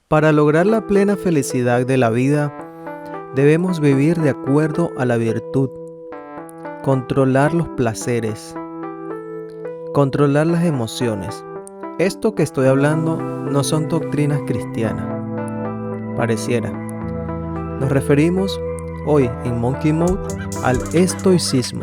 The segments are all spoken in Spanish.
Para lograr la plena felicidad de la vida, debemos vivir de acuerdo a la virtud, controlar los placeres, controlar las emociones. Esto que estoy hablando no son doctrinas cristianas, pareciera. Nos referimos hoy en Monkey Mode al estoicismo.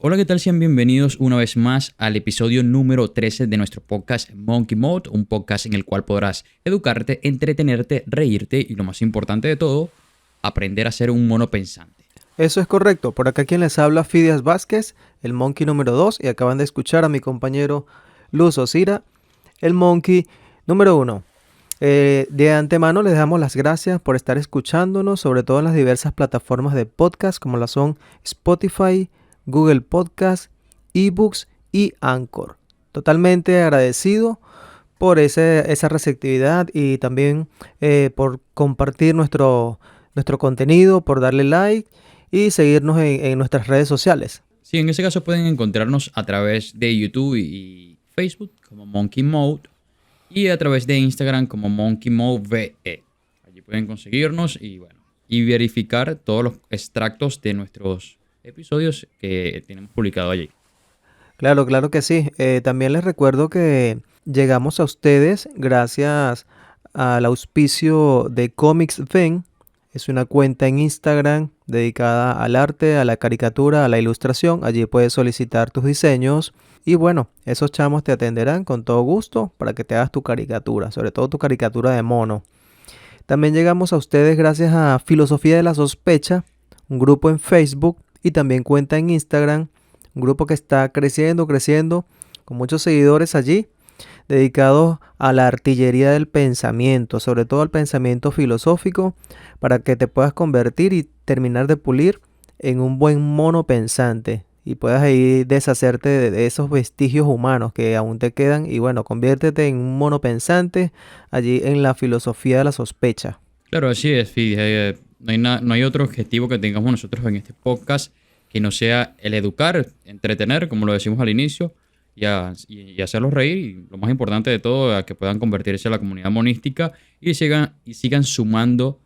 Hola, ¿qué tal? Sean bienvenidos una vez más al episodio número 13 de nuestro podcast Monkey Mode, un podcast en el cual podrás educarte, entretenerte, reírte y lo más importante de todo, aprender a ser un mono pensante. Eso es correcto. Por acá quien les habla, Fidias Vázquez, el Monkey número 2, y acaban de escuchar a mi compañero Luz Osira, el Monkey número 1. De antemano les damos las gracias por estar escuchándonos, sobre todo en las diversas plataformas de podcast como la son Spotify, Google Podcast, eBooks y Anchor. Totalmente agradecido por esa receptividad y también por compartir nuestro contenido, por darle like y seguirnos en nuestras redes sociales. Sí, en ese caso pueden encontrarnos a través de YouTube y Facebook como Monkey Mode y a través de Instagram como Monkey Mode VE. Allí pueden conseguirnos y verificar todos los extractos de nuestros episodios que tenemos publicado allí. Claro que sí. También les recuerdo que llegamos a ustedes gracias al auspicio de Comics Ven. Es una cuenta en Instagram dedicada al arte, a la caricatura, a la ilustración. Allí puedes solicitar tus diseños y bueno, esos chamos te atenderán con todo gusto para que te hagas tu caricatura, sobre todo tu caricatura de mono. También llegamos a ustedes gracias a Filosofía de la Sospecha, un grupo en Facebook y también cuenta en Instagram, un grupo que está creciendo, con muchos seguidores allí, dedicados a la artillería del pensamiento, sobre todo al pensamiento filosófico, para que te puedas convertir y terminar de pulir en un buen mono pensante y puedas ahí deshacerte de esos vestigios humanos que aún te quedan y bueno, conviértete en un mono pensante allí en la filosofía de la sospecha. Claro, así es, Fidi. No hay otro objetivo que tengamos nosotros en este podcast que no sea el educar, entretener, como lo decimos al inicio, y hacerlos reír. Y lo más importante de todo, a que puedan convertirse en la comunidad monística y sigan sumando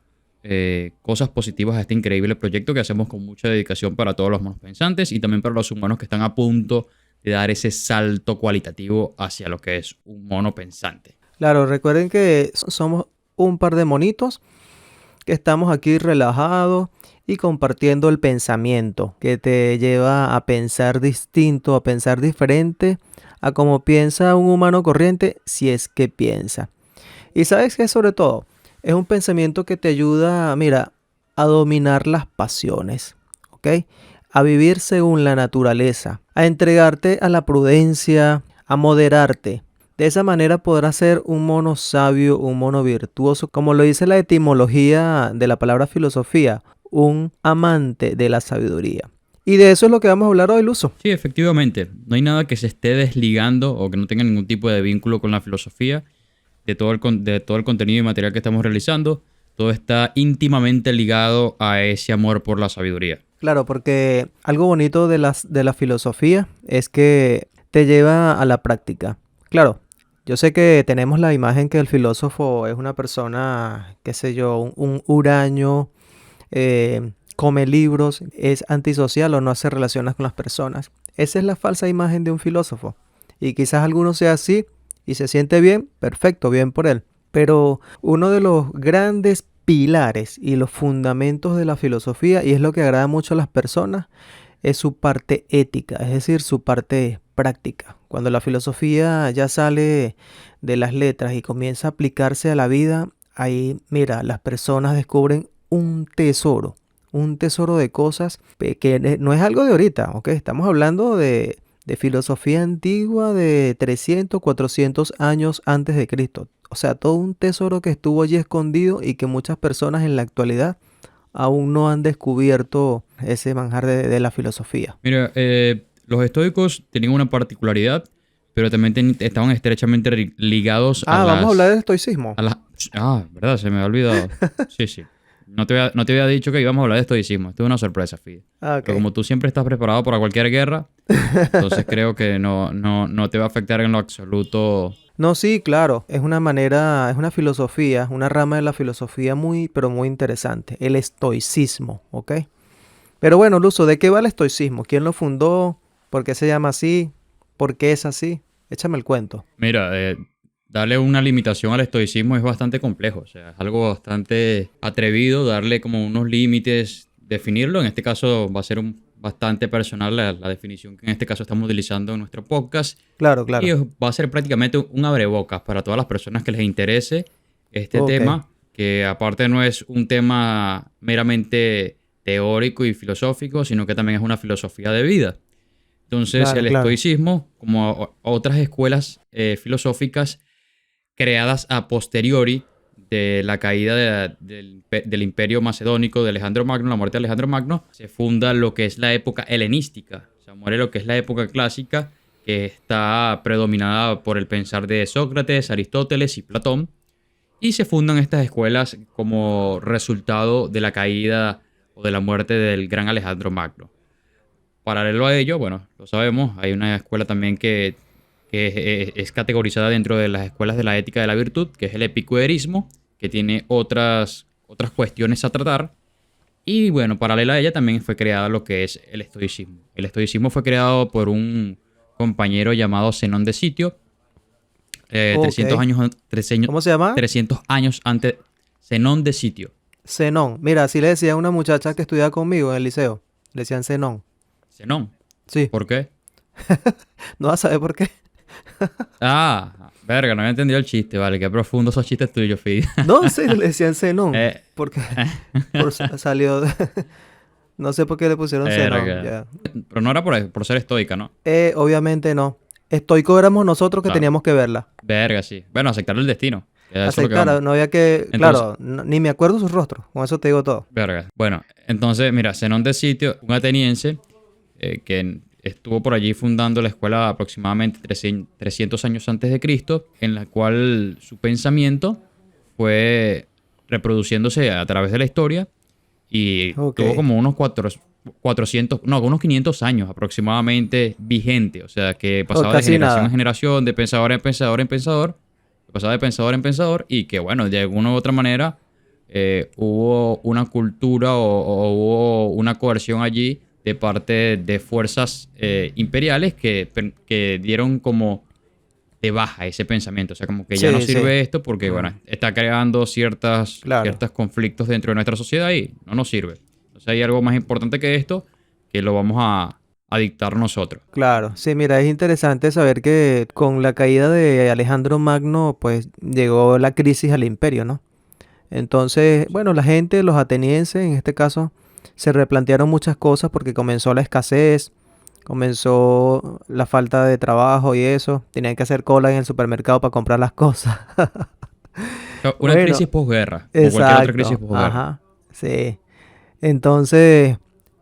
cosas positivas a este increíble proyecto que hacemos con mucha dedicación para todos los monos pensantes y también para los humanos que están a punto de dar ese salto cualitativo hacia lo que es un mono pensante. Claro, recuerden que somos un par de monitos que estamos aquí relajados y compartiendo el pensamiento que te lleva a pensar distinto, a pensar diferente a como piensa un humano corriente, si es que piensa. Y sabes que sobre todo es un pensamiento que te ayuda, mira, a dominar las pasiones, ¿ok? A vivir según la naturaleza, a entregarte a la prudencia, a moderarte. De esa manera podrás ser un mono sabio, un mono virtuoso, como lo dice la etimología de la palabra filosofía, un amante de la sabiduría. Y de eso es lo que vamos a hablar hoy, Luzo. Sí, efectivamente. No hay nada que se esté desligando o que no tenga ningún tipo de vínculo con la filosofía de todo el contenido y material que estamos realizando. Todo está íntimamente ligado a ese amor por la sabiduría. Claro, porque algo bonito de la filosofía es que te lleva a la práctica. Claro, yo sé que tenemos la imagen que el filósofo es una persona, qué sé yo, un huraño, come libros, es antisocial o no se relaciona con las personas. Esa es la falsa imagen de un filósofo. Y quizás alguno sea así y se siente bien, perfecto, bien por él. Pero uno de los grandes pilares y los fundamentos de la filosofía, y es lo que agrada mucho a las personas, es su parte ética, es decir, su parte práctica. Cuando la filosofía ya sale de las letras y comienza a aplicarse a la vida, ahí, mira, las personas descubren un tesoro de cosas que no es algo de ahorita, ¿ok? Estamos hablando de filosofía antigua de 300, 400 años antes de Cristo. O sea, todo un tesoro que estuvo allí escondido y que muchas personas en la actualidad aún no han descubierto ese manjar de la filosofía. Mira, los estoicos tenían una particularidad pero también estaban estrechamente ligados a Vamos a hablar las... del estoicismo. A las verdad, se me había olvidado. Sí, sí. No te había dicho que íbamos a hablar de estoicismo. Esto es una sorpresa, Fide. Ok. Pero como tú siempre estás preparado para cualquier guerra, entonces creo que no te va a afectar en lo absoluto. No, sí, claro, es una manera, es una filosofía, una rama de la filosofía muy, pero muy interesante, el estoicismo, ¿ok? Pero bueno, Luzo, ¿de qué va el estoicismo? ¿Quién lo fundó? ¿Por qué se llama así? ¿Por qué es así? Échame el cuento. Mira, darle una limitación al estoicismo es bastante complejo. O sea, es algo bastante atrevido darle como unos límites, definirlo. En este caso va a ser bastante personal la definición que en este caso estamos utilizando en nuestro podcast. Claro, Y claro. va a ser prácticamente un abrebocas para todas las personas que les interese este Ok, tema, que aparte no es un tema meramente teórico y filosófico, sino que también es una filosofía de vida. Entonces, claro, el claro. estoicismo, como otras escuelas filosóficas creadas a posteriori de la caída del Imperio Macedónico de Alejandro Magno, la muerte de Alejandro Magno, se funda lo que es la época helenística. O sea, muere lo que es la época clásica, que está predominada por el pensar de Sócrates, Aristóteles y Platón. Y se fundan estas escuelas como resultado de la caída o de la muerte del gran Alejandro Magno. Paralelo a ello, bueno, lo sabemos, hay una escuela también que es categorizada dentro de las escuelas de la ética de la virtud, que es el epicureísmo, que tiene otras cuestiones a tratar. Y bueno, paralela a ella también fue creada lo que es el estoicismo. El estoicismo fue creado por un compañero llamado Zenón de Sitio, Ok. 300 años, ¿Cómo se llama? 300 años antes. Zenón de Sitio. Zenón. Mira, así le decía a una muchacha que estudiaba conmigo en el liceo. Le decían Zenón. Zenón. Sí. ¿Por qué? No vas a saber por qué. Verga, no había entendido el chiste, vale. Qué profundo esos chistes tuyos, Fide. No, sí, le decían Zenón. Eh, Porque salió. No sé por qué le pusieron Zenón. verga. Ya. Pero no era por ser estoica, ¿no? Obviamente no. Estoico éramos nosotros que Claro. teníamos que verla. Verga, sí. Bueno, aceptar el destino. Que a eso es lo que Aceptar, vamos. no había que. Entonces, Claro, ni me acuerdo sus rostros. Con eso te digo todo. verga. Bueno, entonces, mira, Zenón de Sitio, un ateniense que estuvo por allí fundando la escuela aproximadamente 300 años antes de Cristo, en la cual su pensamiento fue reproduciéndose a través de la historia y Ok. tuvo como unos 400, no, unos 500 años aproximadamente vigente. O sea, que O pasaba de casi generación en nada. generación, de pensador en pensador en pensador, pasaba de pensador en pensador y que, bueno, de alguna u otra manera hubo una cultura o hubo una coerción allí de parte de fuerzas imperiales que dieron como de baja ese pensamiento. O sea, como que ya no Sí, sí. sirve esto porque, bueno, está creando Claro. ciertos conflictos dentro de nuestra sociedad y no nos sirve. Entonces hay algo más importante que esto que lo vamos a dictar nosotros. Claro. Sí, mira, es interesante saber que con la caída de Alejandro Magno, pues llegó la crisis al imperio, ¿no? Entonces, Sí. bueno, la gente, los atenienses en este caso, se replantearon muchas cosas porque comenzó la escasez, comenzó la falta de trabajo y eso. Tenían que hacer cola en el supermercado para comprar las cosas. O sea, una Bueno, crisis posguerra, como cualquier otra crisis exacto. posguerra. Ajá. Sí. Entonces,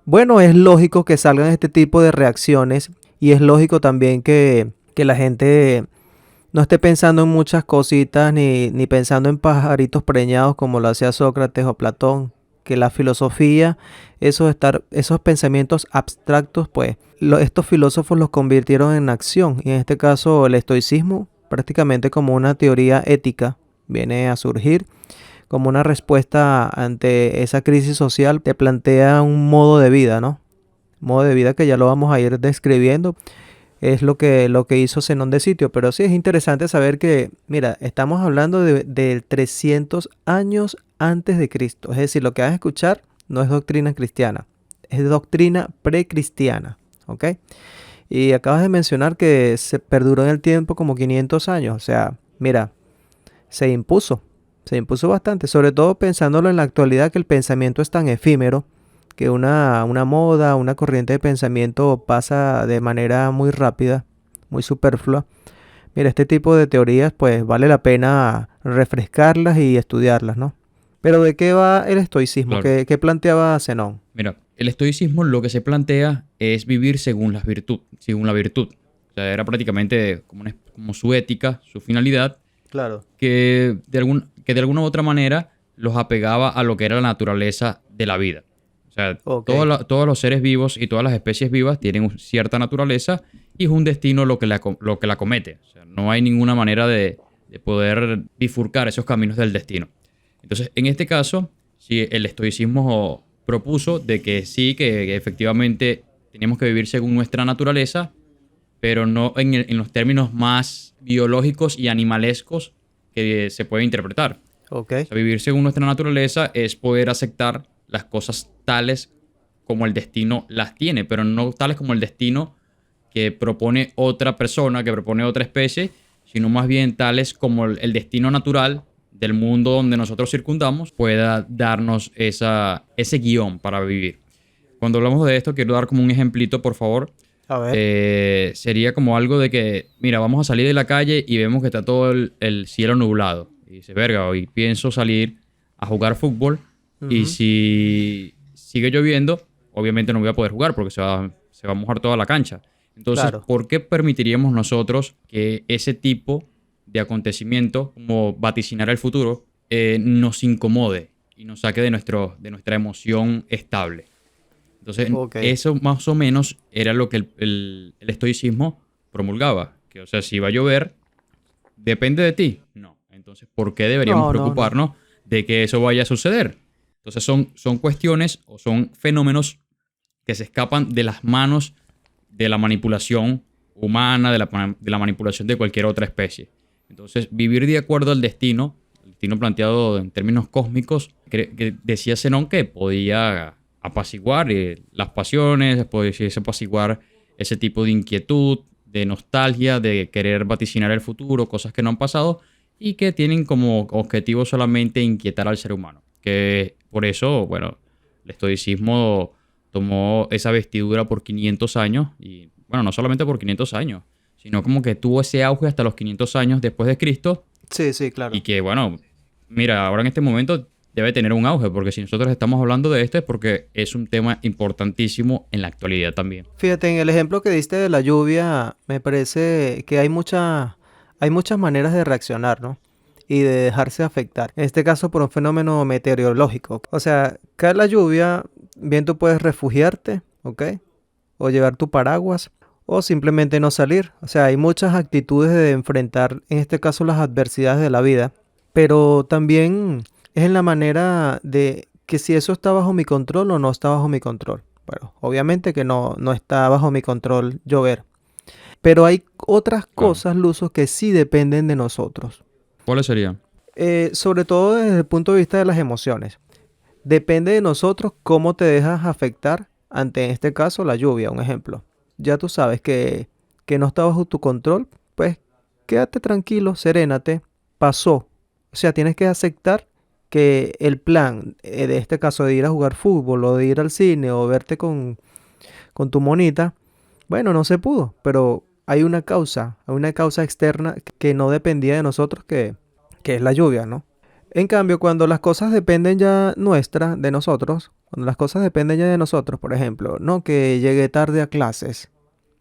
bueno, es lógico que salgan este tipo de reacciones y es lógico también que la gente no esté pensando en muchas cositas ni pensando en pajaritos preñados como lo hacía Sócrates o Platón, que la filosofía, esos pensamientos abstractos, pues estos filósofos los convirtieron en acción y en este caso el estoicismo prácticamente como una teoría ética viene a surgir como una respuesta ante esa crisis social, te plantea un modo de vida, ¿no? Modo de vida que ya lo vamos a ir describiendo es lo que hizo Zenón de Sitio. Pero sí es interesante saber que, mira, estamos hablando de 300 años antes de Cristo. Es decir, lo que vas a escuchar no es doctrina cristiana, es doctrina precristiana. ¿Ok? Y acabas de mencionar que se perduró en el tiempo como 500 años. O sea, mira, se impuso. Se impuso bastante, sobre todo pensándolo en la actualidad que el pensamiento es tan efímero que una moda, una corriente de pensamiento pasa de manera muy rápida, muy superflua. Mira, este tipo de teorías pues vale la pena refrescarlas y estudiarlas, ¿no? Pero ¿de qué va el estoicismo? Claro. ¿Qué planteaba Zenón? Mira, el estoicismo lo que se plantea es vivir según la virtud. O sea, era prácticamente como su ética, su finalidad, Claro. que de alguna u otra manera los apegaba a lo que era la naturaleza de la vida. O sea, Ok. todos los seres vivos y todas las especies vivas tienen cierta naturaleza y es un destino lo que la comete. O sea, no hay ninguna manera de poder bifurcar esos caminos del destino. Entonces, en este caso, sí, el estoicismo propuso de que sí, que efectivamente tenemos que vivir según nuestra naturaleza, pero no en los términos más biológicos y animalescos que se puede interpretar. Ok. O sea, vivir según nuestra naturaleza es poder aceptar las cosas tales como el destino las tiene, pero no tales como el destino que propone otra persona, que propone otra especie, sino más bien tales como el destino natural del mundo donde nosotros circundamos pueda darnos ese guión para vivir. Cuando hablamos de esto, quiero dar como un ejemplito, por favor. A ver. Sería como algo de que, mira, vamos a salir de la calle y vemos que está todo el cielo nublado. Y dice, verga, hoy pienso salir a jugar fútbol y Ujú. si sigue lloviendo, obviamente no voy a poder jugar porque se va a mojar toda la cancha. Entonces, Claro. ¿por qué permitiríamos nosotros que ese tipo de acontecimiento, como vaticinar el futuro, nos incomode y nos saque de nuestra emoción estable? Entonces, Ok. eso más o menos era lo que el estoicismo promulgaba. Que, o sea, si va a llover, ¿depende de ti? No. Entonces, ¿por qué deberíamos No, no, no. preocuparnos de que eso vaya a suceder? Entonces, son cuestiones o son fenómenos que se escapan de las manos de la manipulación humana, de la manipulación de cualquier otra especie. Entonces, vivir de acuerdo al destino, el destino planteado en términos cósmicos, que decía Zenón que podía apaciguar las pasiones, pudiese apaciguar ese tipo de inquietud, de nostalgia, de querer vaticinar el futuro, cosas que no han pasado y que tienen como objetivo solamente inquietar al ser humano. Que por eso, bueno, el estoicismo tomó esa vestidura por 500 años y, bueno, no solamente por 500 años, sino como que tuvo ese auge hasta los 500 años después de Cristo Sí, sí, y claro. que, bueno, mira, ahora en este momento debe tener un auge, porque si nosotros estamos hablando de esto es porque es un tema importantísimo en la actualidad también. Fíjate, en el ejemplo que diste de la lluvia, me parece que hay muchas maneras de reaccionar, ¿no? Y de dejarse afectar. En este caso por un fenómeno meteorológico. O sea, cae la lluvia, bien tú puedes refugiarte, ¿ok? O llevar tu paraguas, o simplemente no salir. O sea, hay muchas actitudes de enfrentar, en este caso, las adversidades de la vida. Pero también es en la manera de que si eso está bajo mi control o no está bajo mi control. Bueno, obviamente que no está bajo mi control llover. Pero hay otras Claro. cosas, Luzos, que sí dependen de nosotros. ¿Cuáles serían? Sobre todo desde el punto de vista de las emociones. Depende de nosotros cómo te dejas afectar ante, en este caso, la lluvia, un ejemplo. Ya tú sabes que no está bajo tu control, pues quédate tranquilo, serénate, pasó. O sea, tienes que aceptar que el plan, de este caso de ir a jugar fútbol o de ir al cine o verte con tu monita, bueno, no se pudo, pero hay una causa externa que no dependía de nosotros, que es la lluvia, ¿no? En cambio, cuando las cosas dependen ya nuestra, de nosotros, cuando las cosas dependen ya de nosotros, por ejemplo, no que llegué tarde a clases.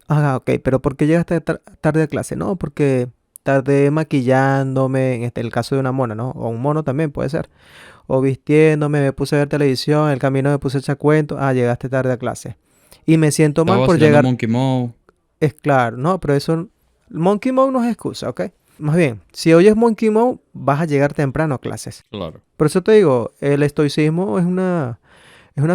Ah, ok, pero ¿por qué llegaste tarde a clase? No, porque tardé maquillándome, en el caso de una mona, ¿no? O un mono también puede ser. O vistiéndome, me puse a ver televisión, en el camino me puse a echar cuentos. Ah, llegaste tarde a clase. Y me siento Estaba mal por vacilando llegar. Monkey Mo. Es claro, no, pero eso. Monkey Mode no es excusa, ¿ok? Más bien, si oyes Monkey Mode, vas a llegar temprano a clases. Claro, Por eso te digo, el estoicismo es una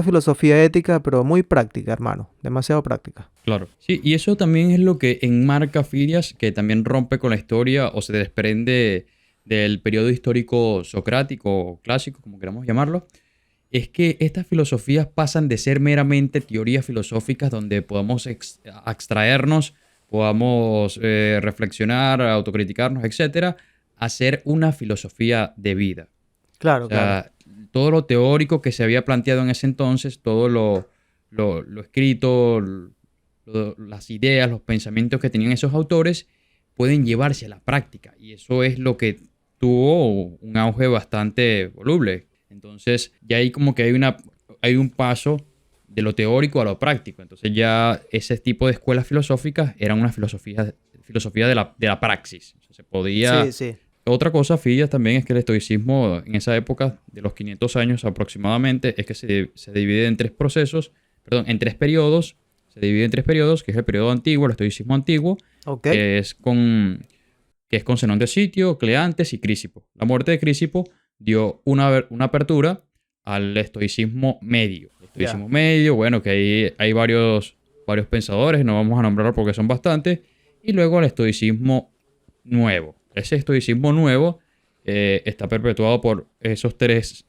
filosofía ética, pero muy práctica, hermano. Demasiado práctica. claro. Sí, y eso también es lo que enmarca Filias, que también rompe con la historia o se desprende del periodo histórico socrático o clásico, como queramos llamarlo. Es que estas filosofías pasan de ser meramente teorías filosóficas donde podamos abstraernos, podamos reflexionar, autocriticarnos, etcétera, a ser una filosofía de vida. O Claro, claro. sea, todo lo teórico que se había planteado en ese entonces, todo lo escrito, las ideas, los pensamientos que tenían esos autores, pueden llevarse a la práctica. Y eso es lo que tuvo un auge bastante voluble. Entonces, ya ahí como que hay un paso de lo teórico a lo práctico. Entonces ya ese tipo de escuelas filosóficas eran una filosofía de la praxis. O sea, se Sí, podía... sí. Otra cosa, Fillas, también es que el estoicismo en esa época, de los 500 años aproximadamente, es que se divide en tres procesos, perdón, en tres periodos. Se divide en tres periodos, que es el periodo antiguo, el estoicismo antiguo, Ok. que es con, que es con Zenón de Sitio, Cleantes y Crisipo. La muerte de Crisipo dio una apertura al estoicismo medio. El Ya. estoicismo medio, bueno, que ahí hay varios pensadores, no vamos a nombrarlos porque son bastantes. Y luego el estoicismo nuevo. Ese estoicismo nuevo está perpetuado por esos tres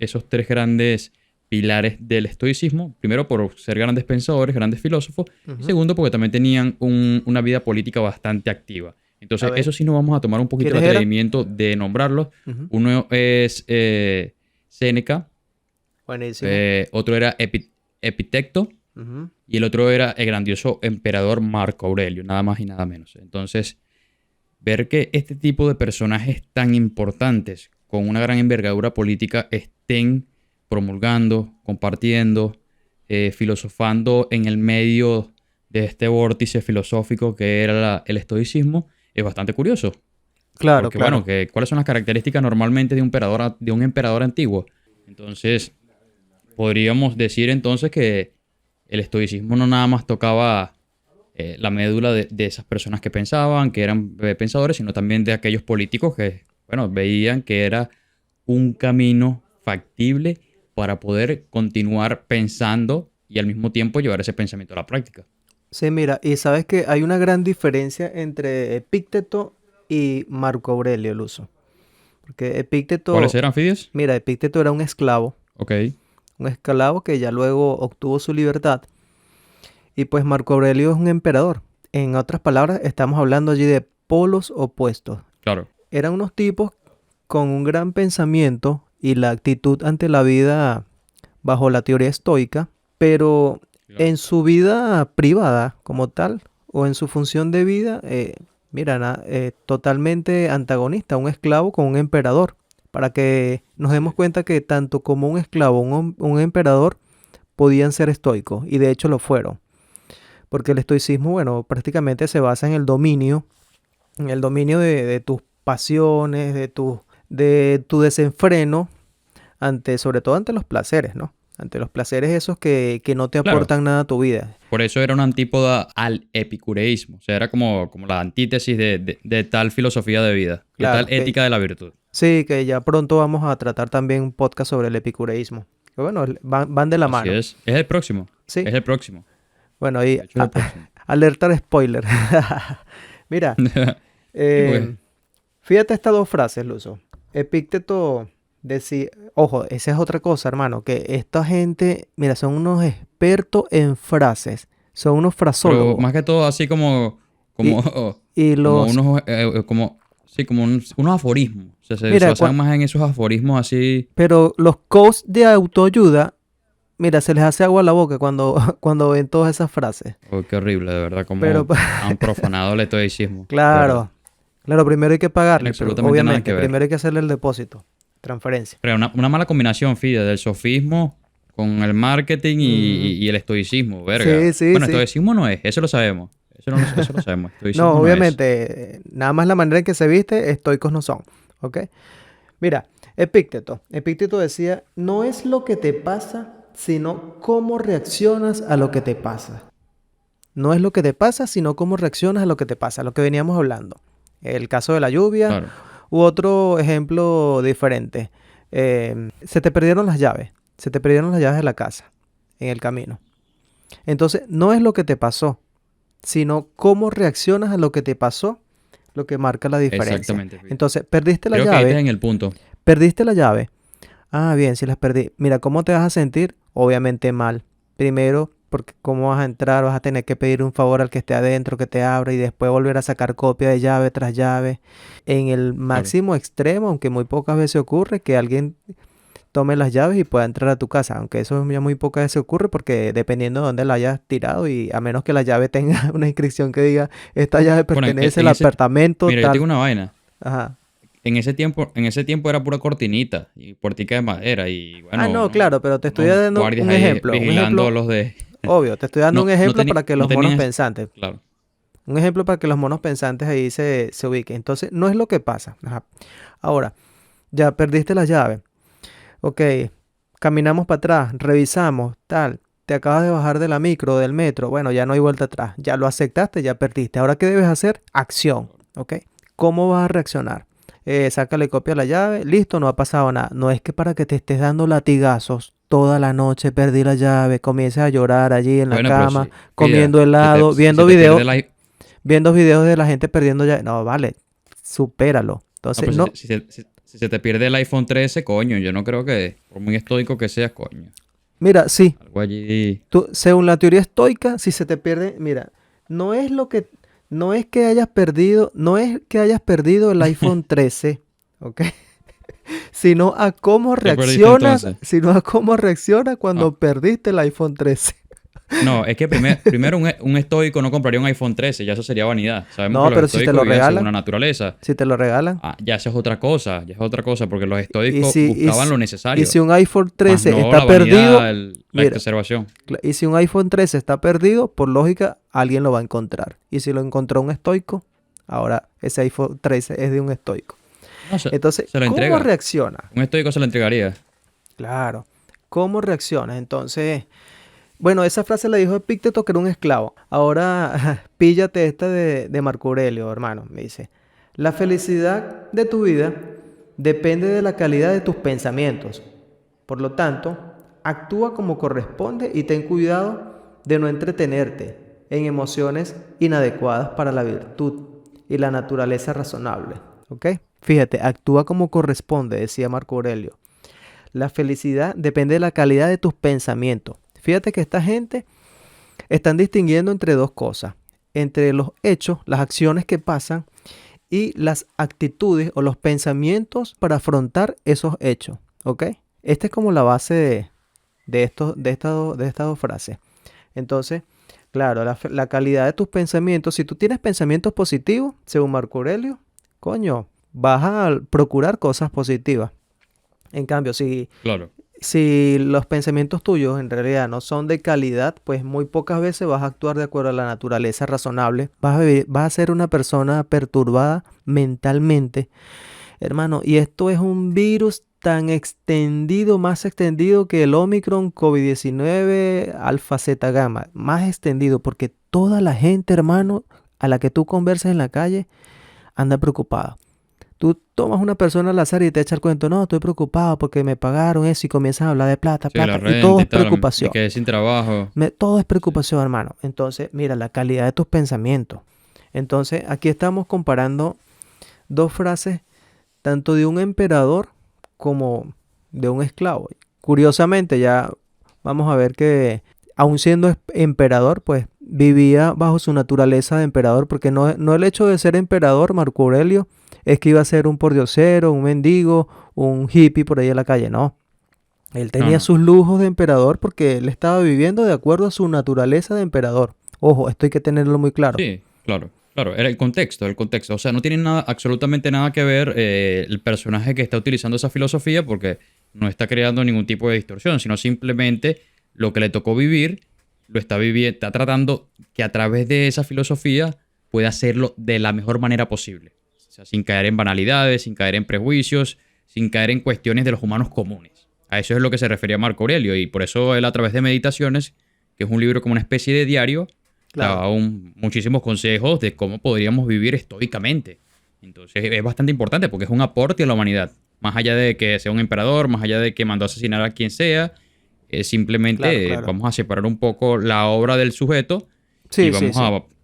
grandes pilares del estoicismo. Primero, por ser grandes pensadores, grandes filósofos. Y Ujú. segundo, porque también tenían una vida política bastante activa. A Entonces, ver, eso sí nos vamos a tomar un poquito el ¿quiénes eran? atrevimiento de nombrarlos. Ujú. Uno es Séneca, Buenísimo. otro era Epicteto Ujú. y el otro era el grandioso emperador Marco Aurelio, nada más y nada menos. Entonces, ver que este tipo de personajes tan importantes, con una gran envergadura política, estén promulgando, compartiendo, filosofando en el medio de este vórtice filosófico que era el estoicismo, es bastante curioso. Claro, Porque, bueno, claro. ¿cuáles son las características normalmente de un emperador antiguo? Entonces, podríamos decir entonces que el estoicismo no nada más tocaba la médula de esas personas que pensaban, que eran pensadores, sino también de aquellos políticos que, bueno, veían que era un camino factible para poder continuar pensando y al mismo tiempo llevar ese pensamiento a la práctica. Sí, mira, y sabes que hay una gran diferencia entre Epícteto y Marco Aurelio el uso. Porque ¿Cuáles Epícteto, eran, Fidias? mira, Epícteto era Ok, un esclavo que ya luego obtuvo su libertad. Y pues Marco Aurelio es un emperador. En otras palabras, estamos hablando allí de polos opuestos. claro. Eran unos tipos con un gran pensamiento y la actitud ante la vida bajo la teoría estoica, pero Claro. en su vida privada como tal o en su función de vida, mira, totalmente antagonista, un esclavo con un emperador, para que nos demos Sí. cuenta que tanto como un esclavo, un emperador podían ser estoicos y de hecho lo fueron, porque el estoicismo, bueno, prácticamente se basa en el dominio de tus pasiones, de tu desenfreno ante, sobre todo ante los placeres, ¿no? Ante los placeres esos que no te Claro. aportan nada a tu vida. Por eso era una antípoda al epicureísmo. O sea, era como la antítesis de tal filosofía de vida, de tal Claro, que ética de la virtud. sí, que ya pronto vamos a tratar también un podcast sobre el epicureísmo. Que bueno, van de la Así mano. es. Es el próximo. Sí, Es el próximo. bueno, ahí De hecho, es el próximo. alerta de spoiler. Mira, Sí, porque... eh, fíjate estas dos frases, Luzo. Epícteto decía, ojo, esa es otra cosa, hermano, que esta gente, mira, son unos expertos en frases, son unos Pero frasólogos. más que todo así Y, como, y como los, unos, sí, como unos aforismos. O sea, se mira, basan más en esos aforismos así. pero los coaches de autoayuda, mira, se les hace agua a la boca cuando, cuando ven todas esas frases. Oh, qué horrible, de verdad, Pero como han profanado el estoicismo, de verdad. claro, claro, primero hay que Tiene pagarle, pero absolutamente nada obviamente, que ver. primero hay que hacerle el depósito, transferencia. Pero una mala combinación, Fide, del sofismo con el marketing Ujú. y el estoicismo, Sí, verga. sí, Bueno, sí. estoicismo no es, eso lo sabemos. Eso lo sabemos, No, estoicismo no es. obviamente, nada más la manera en que se viste, estoicos no son, ¿ok? Mira, Epícteto decía, no es lo que te pasa, sino cómo reaccionas a lo que te pasa. No es lo que te pasa, sino cómo reaccionas a lo que te pasa, lo que veníamos hablando. El caso de la lluvia Claro. u otro ejemplo diferente. Se te perdieron las llaves, se te perdieron las llaves de la casa en el camino. Entonces, no es lo que te pasó, sino cómo reaccionas a lo que te pasó, lo que marca la diferencia. Exactamente, Fide. Entonces, perdiste la Creo que ahí estás llave, en el punto. perdiste la llave. Ah, bien, si las perdí. Mira, ¿cómo te vas a sentir? Obviamente mal. Primero, porque cómo vas a entrar, vas a tener que pedir un favor al que esté adentro que te abra y después volver a sacar copia de llave tras llave. En el Claro. máximo extremo, aunque muy pocas veces ocurre, que alguien tome las llaves y pueda entrar a tu casa. Aunque eso ya muy pocas veces ocurre porque dependiendo de dónde la hayas tirado y a menos que la llave tenga una inscripción que diga, esta llave Bueno, pertenece al apartamento mira, yo tengo tal. una vaina. Ajá. En ese tiempo era pura cortinita y puertica de madera y Ah, bueno, no, claro, pero te estoy unos dando guardias un ahí ejemplo, vigilando los de... Obvio, te estoy dando un No ejemplo tenía, para que no los monos tenías, pensantes, claro. un ejemplo para que los monos pensantes ahí se ubiquen. Entonces, no es lo que pasa. Ajá. Ahora, ya perdiste la llave. Ok, caminamos para atrás, revisamos, tal. Te acabas de bajar de la micro, del metro. Bueno, ya no hay vuelta atrás. Ya lo aceptaste, ya perdiste. Ahora, ¿qué debes hacer? Acción. Ok. ¿Cómo vas a reaccionar? Sácale copia a la llave. Listo, no ha pasado nada. No es que para que te estés dando latigazos toda la noche, perdí la llave, comiences a llorar allí en la Bueno, pero cama, si, pilla, comiendo helado, si se te pierde el iPhone, viendo videos de la gente perdiendo llave. No, vale, supéralo. no, Entonces, pues no. si se te pierde el iPhone 13, coño, yo no creo que, por muy estoico que seas, coño, Mira, sí, algo allí, tú, según la teoría estoica, si se te pierde, mira, no es lo que, no es que hayas perdido, no es que hayas perdido el iPhone 13, ¿ok? Sino a cómo ¿qué perdiste reaccionas, entonces? sino a cómo reaccionas Ah, cuando perdiste el iPhone 13. no, es que primero un estoico no compraría un iPhone 13, ya eso sería vanidad. Sabemos que No, los pero si te estoicos lo vivían según la regalan, naturaleza. si te lo regalan, Ah, ya eso es otra cosa, ya es otra cosa, porque los y estoicos si, y buscaban si, lo y necesario, si un iPhone más 13 no está la perdido, vanidad, la mira, exacerbación. y si un iPhone 13 está perdido, por lógica, alguien lo va a encontrar. Y si lo encontró un estoico, ahora ese iPhone 13 es de un estoico. No, Entonces, se lo ¿cómo entrega. reacciona? Un estoico se lo entregaría. Claro, ¿cómo reacciona? Entonces, bueno, esa frase la dijo Epicteto, que era un esclavo. Ahora, píllate esta de Marco Aurelio, hermano. Me dice, la felicidad de tu vida depende de la calidad de tus pensamientos. Por lo tanto, actúa como corresponde y ten cuidado de no entretenerte en emociones inadecuadas para la virtud y la naturaleza razonable. ¿Ok? Fíjate, actúa como corresponde, decía Marco Aurelio. La felicidad depende de la calidad de tus pensamientos. Fíjate que esta gente están distinguiendo entre dos cosas, entre los hechos, las acciones que pasan y las actitudes o los pensamientos para afrontar esos hechos, ¿ok? Esta es como la base de estas dos frases. Entonces, claro, la calidad de tus pensamientos, si tú tienes pensamientos positivos, según Marco Aurelio, coño, vas a procurar cosas positivas. En cambio, Claro. si los pensamientos tuyos en realidad no son de calidad, pues muy pocas veces vas a actuar de acuerdo a la naturaleza razonable. Vas a ser una persona perturbada mentalmente, hermano. Y esto es un virus tan extendido, más extendido que el Omicron, COVID-19, Alfa Zeta Gamma. Más extendido porque toda la gente, hermano, a la que tú conversas en la calle, anda preocupada. Tú tomas una persona al azar y te echa el cuento, no, estoy preocupado porque me pagaron eso y comienzas a hablar de plata, Sí, la plata, y todo renta y es tal, me preocupación. quedé sin trabajo. Todo es preocupación, hermano. Entonces, mira, la calidad de tus pensamientos. Entonces, aquí estamos comparando dos frases, tanto de un emperador como de un esclavo. Curiosamente, ya vamos a ver que, aun siendo emperador, pues vivía bajo su naturaleza de emperador, porque no el hecho de ser emperador, Marco Aurelio, es que iba a ser un pordiosero, un mendigo, un hippie por ahí en la calle, no. Él No, tenía no. sus lujos de emperador porque él estaba viviendo de acuerdo a su naturaleza de emperador. Ojo, esto hay que tenerlo muy claro. Sí, claro, claro. Era el contexto. O sea, no tiene nada, absolutamente nada que ver el personaje que está utilizando esa filosofía porque no está creando ningún tipo de distorsión, sino simplemente lo que le tocó vivir, lo está viviendo, está tratando que a través de esa filosofía pueda hacerlo de la mejor manera posible. O sea, sin caer en banalidades, sin caer en prejuicios, sin caer en cuestiones de los humanos comunes. A eso es lo que se refería Marco Aurelio y por eso él a través de Meditaciones, que es un libro como una especie de diario, Claro, daba muchísimos consejos de cómo podríamos vivir estoicamente. Entonces es bastante importante porque es un aporte a la humanidad. Más allá de que sea un emperador, más allá de que mandó a asesinar a quien sea, claro, simplemente claro. vamos a separar un poco la obra del sujeto y Sí, sí, vamos sí.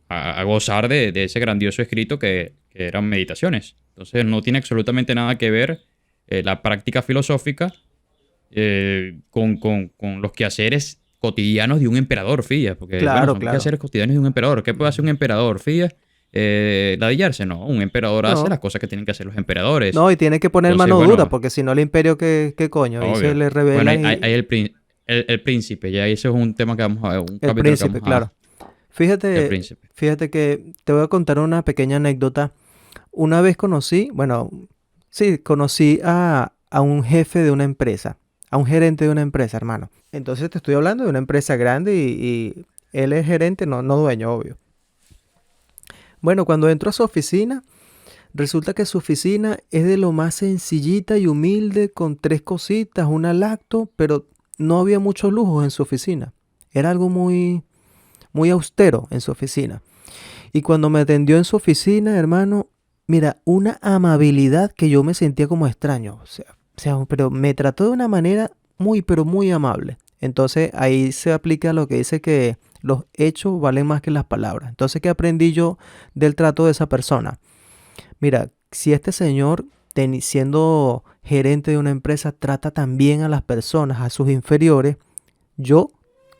a gozar de ese grandioso escrito que eran meditaciones. Entonces no tiene absolutamente nada que ver la práctica filosófica con los quehaceres cotidianos de un emperador, fíjate, porque bueno, Claro, son claro. quehaceres cotidianos de un emperador. ¿Qué puede hacer un emperador, fíjate? Ladillarse, no, un emperador hace No, las cosas que tienen que hacer los emperadores. no, y tiene que poner Entonces, mano dura, bueno, porque si no el imperio, ¿qué coño? Ahí se obvio. le Bueno, rebelan hay y el príncipe, ya ese es un tema que vamos a ver, un el capítulo que príncipe, vamos a... claro. El Fíjate, príncipe. fíjate que te voy a contar una pequeña anécdota. Una vez conocí, bueno, sí, conocí a un jefe de una empresa, a un gerente de una empresa, hermano. Entonces te estoy hablando de una empresa grande y él es gerente, no dueño, obvio. Bueno, cuando entro a su oficina, resulta que su oficina es de lo más sencillita y humilde, con tres cositas, una lacto, pero no había muchos lujos en su oficina. Era algo muy austero en su oficina. Y cuando me atendió en su oficina, hermano, mira, una amabilidad que yo me sentía como extraño. Pero me trató de una manera pero muy amable. Entonces ahí se aplica lo que dice que los hechos valen más que las palabras. Entonces, ¿qué aprendí yo del trato de esa persona? Mira, si este señor, siendo gerente de una empresa, trata tan bien a las personas, a sus inferiores, yo,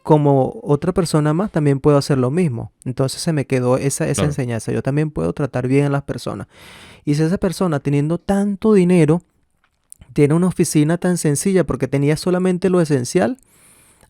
como otra persona más, también puedo hacer lo mismo. Entonces se me quedó esa Claro. enseñanza. Yo también puedo tratar bien a las personas. Y si esa persona, teniendo tanto dinero, tiene una oficina tan sencilla porque tenía solamente lo esencial,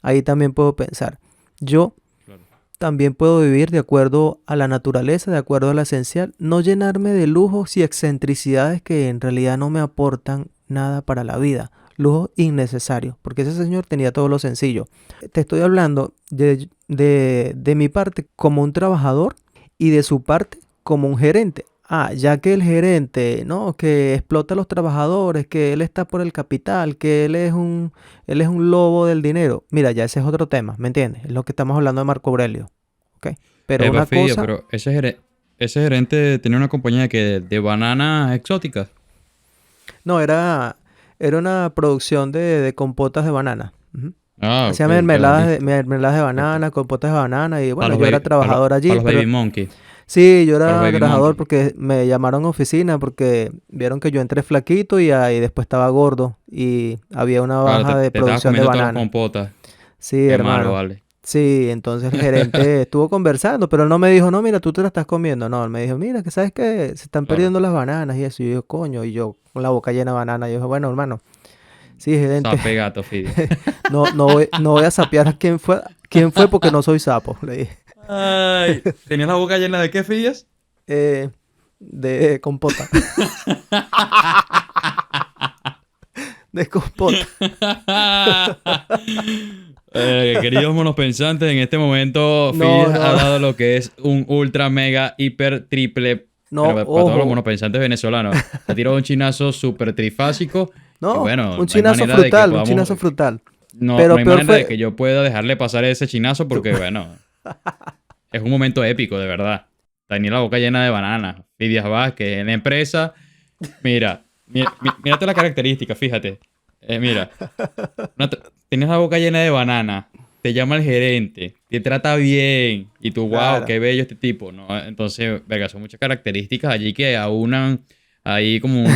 ahí también puedo pensar. Yo Claro. también puedo vivir de acuerdo a la naturaleza, de acuerdo a lo esencial, no llenarme de lujos y excentricidades que en realidad no me aportan nada para la vida. Lujos innecesarios, porque ese señor tenía todo lo sencillo. Te estoy hablando de mi parte como un trabajador y de su parte como un gerente. Ah, ya que el gerente, ¿no? Que explota a los trabajadores, que él está por el capital, que él es un lobo del dinero. Mira, ya ese es otro tema, ¿me entiendes? Es lo que estamos hablando de Marco Aurelio, ¿ok? Pero una Fidia, cosa, pero ese gerente tenía una compañía de bananas exóticas. no, era una producción de compotas de banana. Ujú. Ah, ok, Hacía ya, listo. mermeladas de Perfecto. banana, compotas de banana y Para bueno, los yo era baby, trabajador para allí, los pero baby monkey. sí, yo Para los era baby trabajador monkey. porque me llamaron a oficina porque vieron que yo entré flaquito y después estaba gordo y había una Claro, baja de te estabas producción de comiendo todas las banana. compotas. Sí, Qué malo, hermano. vale. Sí, entonces el gerente estuvo conversando, pero él no me dijo, no, mira, tú te la estás comiendo. No, él me dijo, mira, que sabes que se están Claro. perdiendo las bananas y eso. Y yo, coño, y yo con la boca llena de banana. Y yo dije, bueno, hermano, sí, gerente, Sape gato, Fidia. no voy a sapear a quién fue porque no soy sapo, le dije. Ay, ¿tenías la boca llena de qué, Fidias? Eh, de compota, de compota. Queridos monospensantes, en este momento No, Fidias ha no, dado lo que es un ultra mega hiper triple, no, bueno, para todos los ojo. monospensantes venezolanos, ha tirado un chinazo súper trifásico y No, bueno, no hay manera de que un podamos, chinazo frutal. no Pero hay peor manera de fue, que yo pueda dejarle pasar ese chinazo porque bueno, es un momento épico, de verdad. Tenía la boca llena de bananas, Fidias Vázquez en la empresa. Mírate la característica, fíjate. Mira. Tienes la boca llena de banana, te llama el gerente, te trata bien y tú, wow, claro. qué bello este tipo, ¿no? Entonces, verga, son muchas características allí que aunan ahí como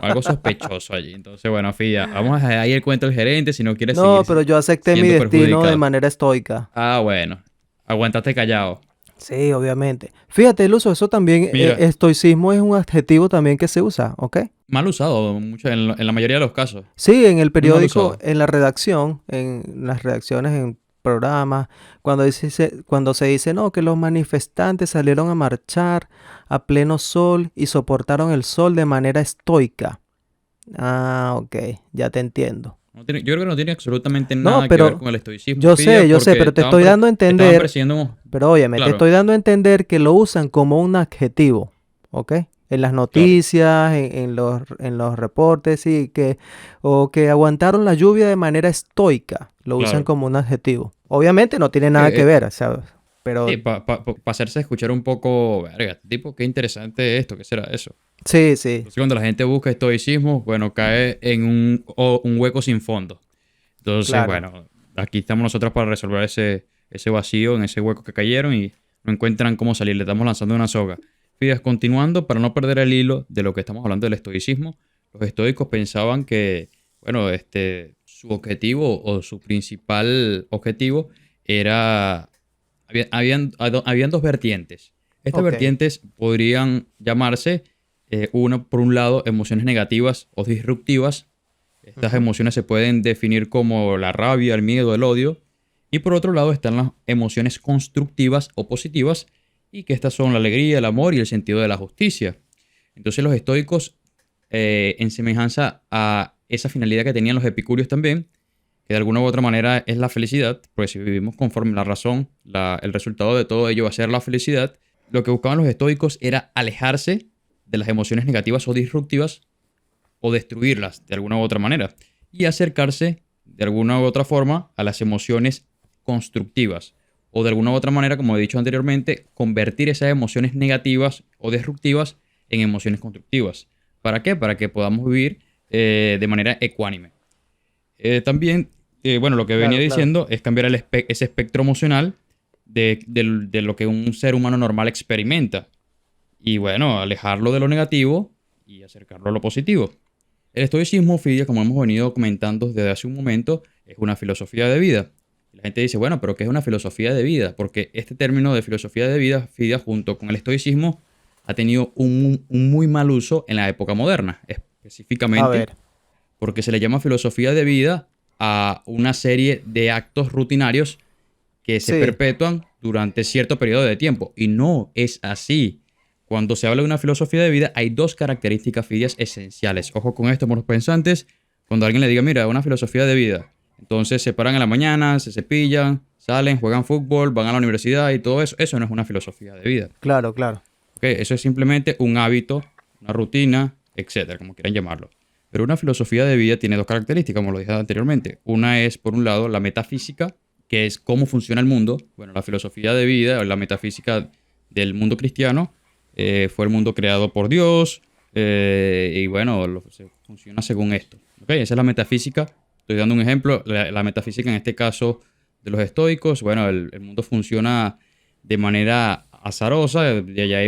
algo sospechoso allí. Entonces, bueno, Fida, vamos a dejar ahí el cuento del gerente si no quieres No, seguir pero yo acepté mi siendo destino de perjudicado. manera estoica. Ah, bueno, aguantaste callado. Sí, obviamente. Fíjate, Luso, eso también, Mira, estoicismo es un adjetivo también que se usa, ¿ok? mal usado mucho, en la mayoría de los casos. Sí, en el Muy mal periódico, usado. en la redacción, en las redacciones, en programas, cuando se dice, no, que los manifestantes salieron a marchar a pleno sol y soportaron el sol de manera estoica. Ah, ok, ya te entiendo. Yo creo que no tiene absolutamente No, nada que ver pero con el estoicismo, Fidia, yo sé, porque pero te estoy dando a estaban entender, persiguiendo. pero óyeme, te Claro, estoy dando a entender que lo usan como un adjetivo, ¿ok? En las claro, noticias, en los reportes, sí, o que aguantaron la lluvia de manera estoica, lo usan claro. como un adjetivo. Obviamente no tiene nada que Que, ver, ¿sabes? sí, Pero para hacerse escuchar un poco, verga, este tipo, qué interesante esto, ¿qué será eso? sí, sí, Entonces, cuando la gente busca estoicismo, bueno, cae en un hueco sin fondo. Entonces, claro. bueno, aquí estamos nosotros para resolver ese vacío, en ese hueco que cayeron y no encuentran cómo salir. Le estamos lanzando una soga. Fíjate, continuando, para no perder el hilo de lo que estamos hablando del estoicismo, los estoicos pensaban que, bueno, su objetivo o su principal objetivo era. Habían dos vertientes. Estas Ok. vertientes podrían llamarse, una, por un lado, emociones negativas o disruptivas. Estas Ujú. emociones se pueden definir como la rabia, el miedo, el odio. Y por otro lado están las emociones constructivas o positivas, y que estas son la alegría, el amor y el sentido de la justicia. Entonces los estoicos, en semejanza a esa finalidad que tenían los epicúreos también, que de alguna u otra manera es la felicidad, pues si vivimos conforme la razón, el resultado de todo ello va a ser la felicidad. Lo que buscaban los estoicos era alejarse de las emociones negativas o disruptivas o destruirlas de alguna u otra manera y acercarse de alguna u otra forma a las emociones constructivas o de alguna u otra manera, como he dicho anteriormente, convertir esas emociones negativas o destructivas en emociones constructivas. ¿Para qué? Para que podamos vivir de manera ecuánime. También, bueno, lo que venía Claro, claro. diciendo es cambiar ese espectro emocional de lo que un ser humano normal experimenta. Y bueno, alejarlo de lo negativo y acercarlo a lo positivo. El estoicismo, Fidia, como hemos venido comentando desde hace un momento, es una filosofía de vida. Y la gente dice, bueno, pero ¿qué es una filosofía de vida? Porque este término de filosofía de vida, Fidia, junto con el estoicismo, ha tenido un muy mal uso en la época moderna, A específicamente ver, porque se le llama filosofía de vida a una serie de actos rutinarios que se sí, perpetúan durante cierto periodo de tiempo. Y no es así. Cuando se habla de una filosofía de vida, hay dos características filias esenciales. Ojo con esto, moros pensantes. Cuando alguien le diga, mira, una filosofía de vida, entonces se paran en la mañana, se cepillan, salen, juegan fútbol, van a la universidad y todo eso. Eso no es una filosofía de vida. claro, claro. ¿Ok? Eso es simplemente un hábito, una rutina, etcétera, como quieran llamarlo. Pero una filosofía de vida tiene dos características, como lo dije anteriormente. Una es, por un lado, la metafísica, que es cómo funciona el mundo. Bueno, la filosofía de vida, o la metafísica del mundo cristiano, fue el mundo creado por Dios, y bueno, funciona según esto. ¿Ok? Esa es la metafísica. Estoy dando un ejemplo. La metafísica en este caso de los estoicos, bueno, el mundo funciona de manera azarosa, y allá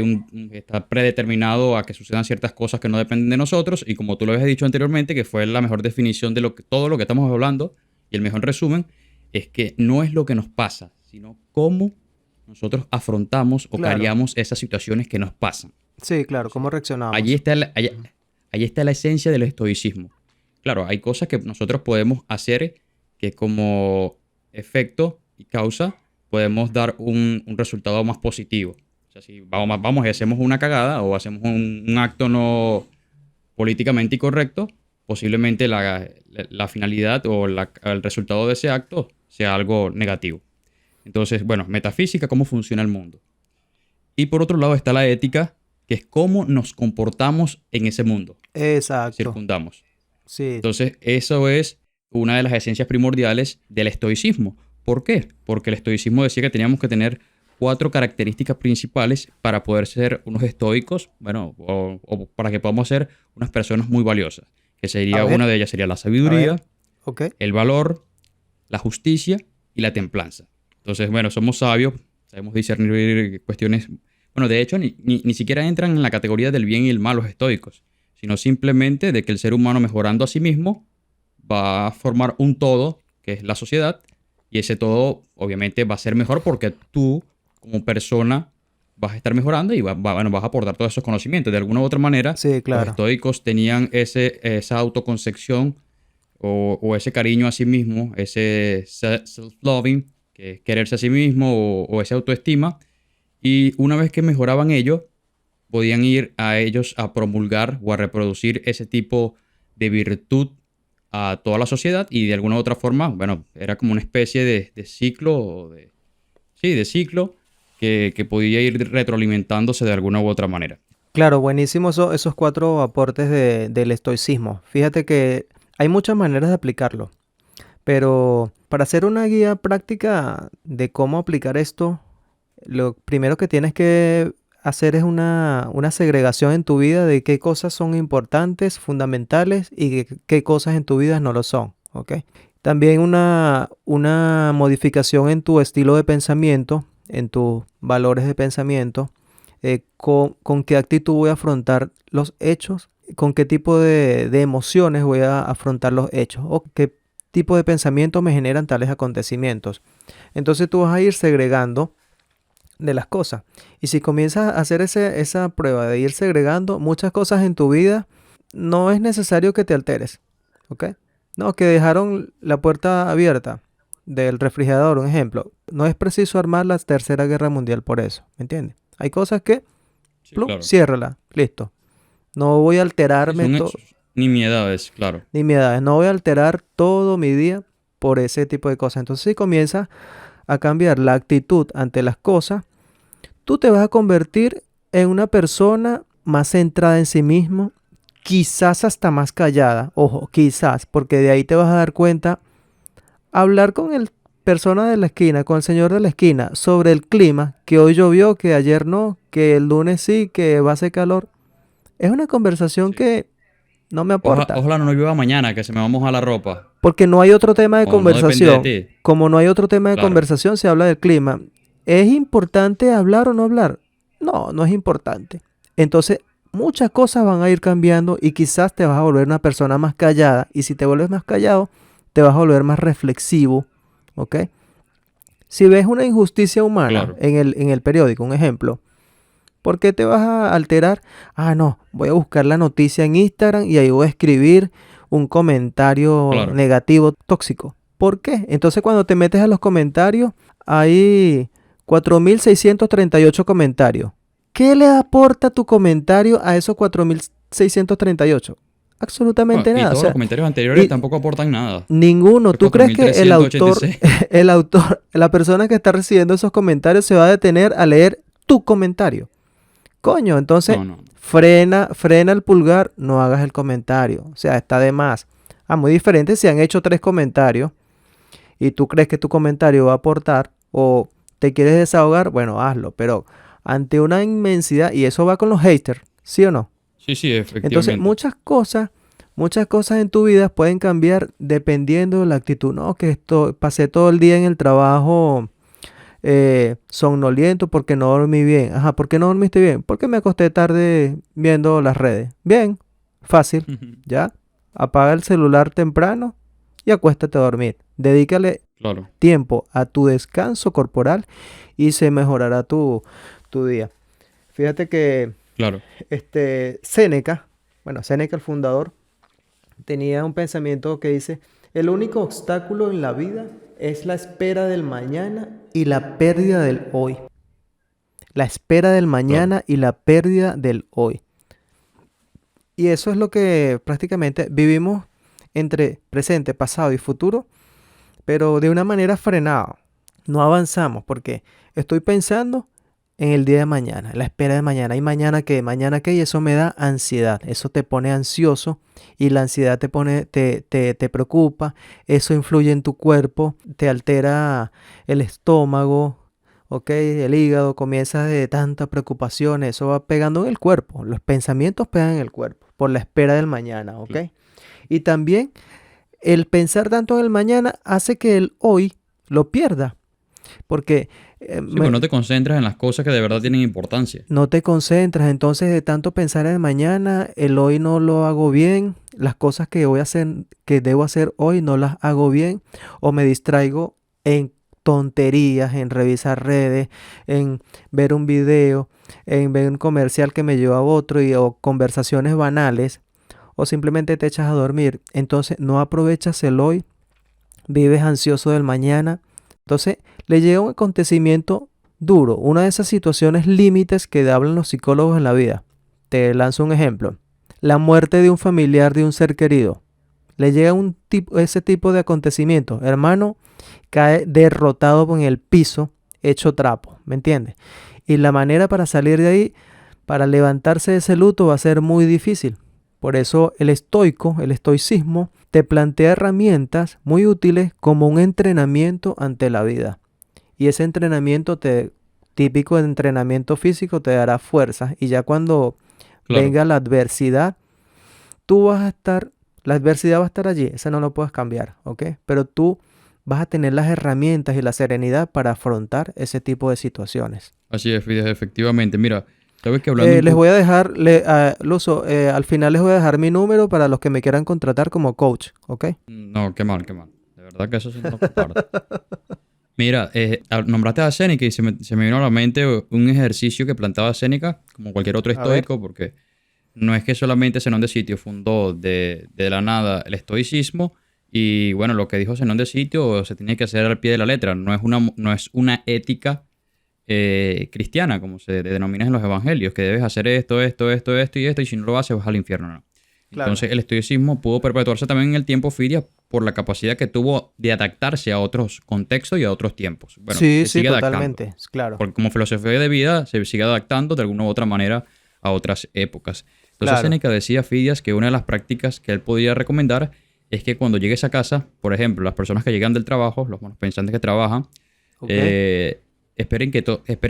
está predeterminado a que sucedan ciertas cosas que no dependen de nosotros, y como tú lo habías dicho anteriormente, que fue la mejor definición de todo lo que estamos hablando, y el mejor resumen, es que no es lo que nos pasa, sino cómo nosotros afrontamos o Claro, cariamos esas situaciones que nos pasan. sí, claro, Entonces, ¿cómo allí reaccionamos? está allí está la esencia del estoicismo. Claro, hay cosas que nosotros podemos hacer que como efecto y causa podemos dar un resultado más positivo. O sea, si vamos y hacemos una cagada o hacemos un acto no políticamente incorrecto, posiblemente la finalidad o el resultado de ese acto sea algo negativo. Entonces, bueno, metafísica, cómo funciona el mundo. Y por otro lado está la ética, que es cómo nos comportamos en ese mundo que Exacto, circundamos. sí, Entonces, eso es una de las esencias primordiales del estoicismo. ¿Por qué? Porque el estoicismo decía que teníamos que tener cuatro características principales para poder ser unos estoicos, bueno, o para que podamos ser unas personas muy valiosas. Que a sería, una ver, de ellas sería la a sabiduría, ver, ok, el valor, la justicia y la templanza. Entonces, bueno, somos sabios, sabemos discernir cuestiones. Bueno, de hecho, ni siquiera entran en la categoría del bien y el mal los estoicos, sino simplemente de que el ser humano mejorando a sí mismo va a formar un todo, que es la sociedad, y ese todo obviamente va a ser mejor porque tú, como persona, vas a estar mejorando y bueno, vas a aportar todos esos conocimientos. De alguna u otra manera, sí, los claro, estoicos tenían esa autoconcepción o ese cariño a sí mismo, ese self-loving, que es quererse a sí mismo, o esa autoestima. Y una vez que mejoraban ello, podían ir a ellos a promulgar o a reproducir ese tipo de virtud a toda la sociedad y de alguna u otra forma, bueno, era como una especie de ciclo, sí, de ciclo que podía ir retroalimentándose de alguna u otra manera. claro, buenísimo esos cuatro aportes del estoicismo. Fíjate que hay muchas maneras de aplicarlo, pero para hacer una guía práctica de cómo aplicar esto, lo primero que tienes que hacer es una segregación en tu vida de qué cosas son importantes, fundamentales y qué cosas en tu vida no lo son, ¿ok? También una modificación en tu estilo de pensamiento, en tus valores de pensamiento, con qué actitud voy a afrontar los hechos, con qué tipo de emociones voy a afrontar los hechos o qué tipo de pensamientos me generan tales acontecimientos. Entonces tú vas a ir segregando de las cosas. Y si comienzas a hacer esa prueba de ir segregando muchas cosas en tu vida, no es necesario que te alteres, ¿ok? No, que dejaron la puerta abierta del refrigerador, un ejemplo. No es preciso armar la Tercera Guerra Mundial por eso, ¿me entiendes? Hay cosas que, Sí, plum, claro. ciérrala, listo. No voy a Sí, alterarme son hechos, nimiedades, claro. ni mi edad, no voy a alterar todo mi día por ese tipo de cosas. Entonces, si comienzas a cambiar la actitud ante las cosas, tú te vas a convertir en una persona más centrada en sí mismo, quizás hasta más callada, ojo, quizás, porque de ahí te vas a dar cuenta, hablar con el persona de la esquina, con el señor de la esquina, sobre el clima, que hoy llovió, que ayer no, que el lunes sí, que va a hacer calor, es una conversación Sí. que no me aporta, Ojalá no llueva mañana, que se me va a mojar la ropa. porque no hay otro tema de O no depende de conversación. ti. Como no hay otro tema de Claro, conversación, se habla del clima. ¿Es importante hablar o no hablar? No, no es importante. Entonces, muchas cosas van a ir cambiando y quizás te vas a volver una persona más callada. Y si te vuelves más callado, te vas a volver más reflexivo. ¿Ok? Si ves una injusticia humana claro. en el periódico, un ejemplo, ¿por qué te vas a alterar? Ah, no, voy a buscar la noticia en Instagram y ahí voy a escribir un comentario Claro. negativo, tóxico. ¿Por qué? Entonces cuando te metes a los comentarios, hay 4.638 comentarios. ¿Qué le aporta tu comentario a esos 4.638? Bueno, Absolutamente y nada. O todos los sea, comentarios anteriores y tampoco aportan nada. ninguno. Esos ¿Tú cuatro crees mil que trescientos ochenta y seis el autor, la persona que está recibiendo esos comentarios se va a detener a leer tu comentario? Coño, entonces No, no. frena el pulgar, no hagas el comentario. O sea, está de más. Ah, muy diferente si han hecho 3 comentarios y tú crees que tu comentario va a aportar o te quieres desahogar, bueno, hazlo. Pero ante una inmensidad, y eso va con los haters, ¿sí o no? Sí, sí, Entonces, efectivamente. muchas cosas en tu vida pueden cambiar dependiendo de la actitud. No, que esto, pasé todo el día en el trabajo somnoliento porque no dormí bien. Ajá, ¿por qué no dormiste bien? Porque me acosté tarde viendo las redes. Bien, fácil, ¿ya? Apaga el celular temprano y acuéstate a dormir. Dedícale Claro, tiempo a tu descanso corporal y se mejorará tu día. Fíjate que claro. Séneca, bueno, Séneca el fundador, tenía un pensamiento que dice, el único obstáculo en la vida es la espera del mañana y la pérdida del hoy. La espera del Claro. mañana y la pérdida del hoy. Y eso es lo que prácticamente vivimos entre presente, pasado y futuro, pero de una manera frenada. No avanzamos porque estoy pensando en el día de mañana, en la espera de mañana. ¿Y mañana qué? Y eso me da ansiedad. Eso te pone ansioso y la ansiedad te preocupa. Eso influye en tu cuerpo, te altera el estómago, ¿ok? El hígado comienza de tanta preocupación. Eso va pegando en el cuerpo. Los pensamientos pegan en el cuerpo por la espera del mañana, ¿ok? Cl- Y también el pensar tanto en el mañana hace que el hoy lo pierda. Porque Sí, pues no te concentras en las cosas que de verdad tienen importancia. no te concentras, entonces de tanto pensar en el mañana, el hoy no lo hago bien, las cosas que voy a hacer, que debo hacer hoy no las hago bien, o me distraigo en tonterías, en revisar redes, en ver un video, en ver un comercial que me lleva a otro o conversaciones banales, o simplemente te echas a dormir. Entonces no aprovechas el hoy, vives ansioso del mañana. Entonces le llega un acontecimiento duro, una de esas situaciones límites que hablan los psicólogos en la vida. Te lanzo un ejemplo. La muerte de un familiar de un ser querido. Le llega ese tipo de acontecimiento. Hermano, cae derrotado en el piso, hecho trapo. ¿Me entiendes? Y la manera para salir de ahí, para levantarse de ese luto, va a ser muy difícil. Por eso el estoicismo, te plantea herramientas muy útiles como un entrenamiento ante la vida. Y ese entrenamiento típico de entrenamiento físico te dará fuerza. Y ya cuando Claro. venga la adversidad, tú vas a estar, la adversidad va a estar allí, esa no lo puedes cambiar, ¿ok? Pero tú vas a tener las herramientas y la serenidad para afrontar ese tipo de situaciones. Así es, Fides, efectivamente. Mira, sabes que hablando un Les poco... voy a dejar, Luso, al final les voy a dejar mi número para los que me quieran contratar como coach, ¿ok? No, qué mal, qué mal. De verdad que eso sí no lo comparto. Mira, nombraste a Séneca y se me vino a la mente un ejercicio que planteaba Séneca, como cualquier otro A ver. estoico, porque no es que solamente Zenón de Sitio fundó de la nada el estoicismo y bueno, lo que dijo Zenón de Sitio se tiene que hacer al pie de la letra, no es una ética cristiana, como se denomina en los evangelios, que debes hacer esto y si no lo haces vas al infierno, no. Claro. Entonces el estoicismo pudo perpetuarse también en el tiempo, Fidia, por la capacidad que tuvo de adaptarse a otros contextos y a otros tiempos. Bueno, Sí, se sí, sigue adaptando. totalmente, claro, Porque como filosofía de vida se sigue adaptando de alguna u otra manera a otras épocas. Entonces claro. Séneca decía a Fidias que una de las prácticas que él podía recomendar es que cuando llegues a casa, por ejemplo, las personas que llegan del trabajo, los buenos pensantes que trabajan, Ok. eh, esperen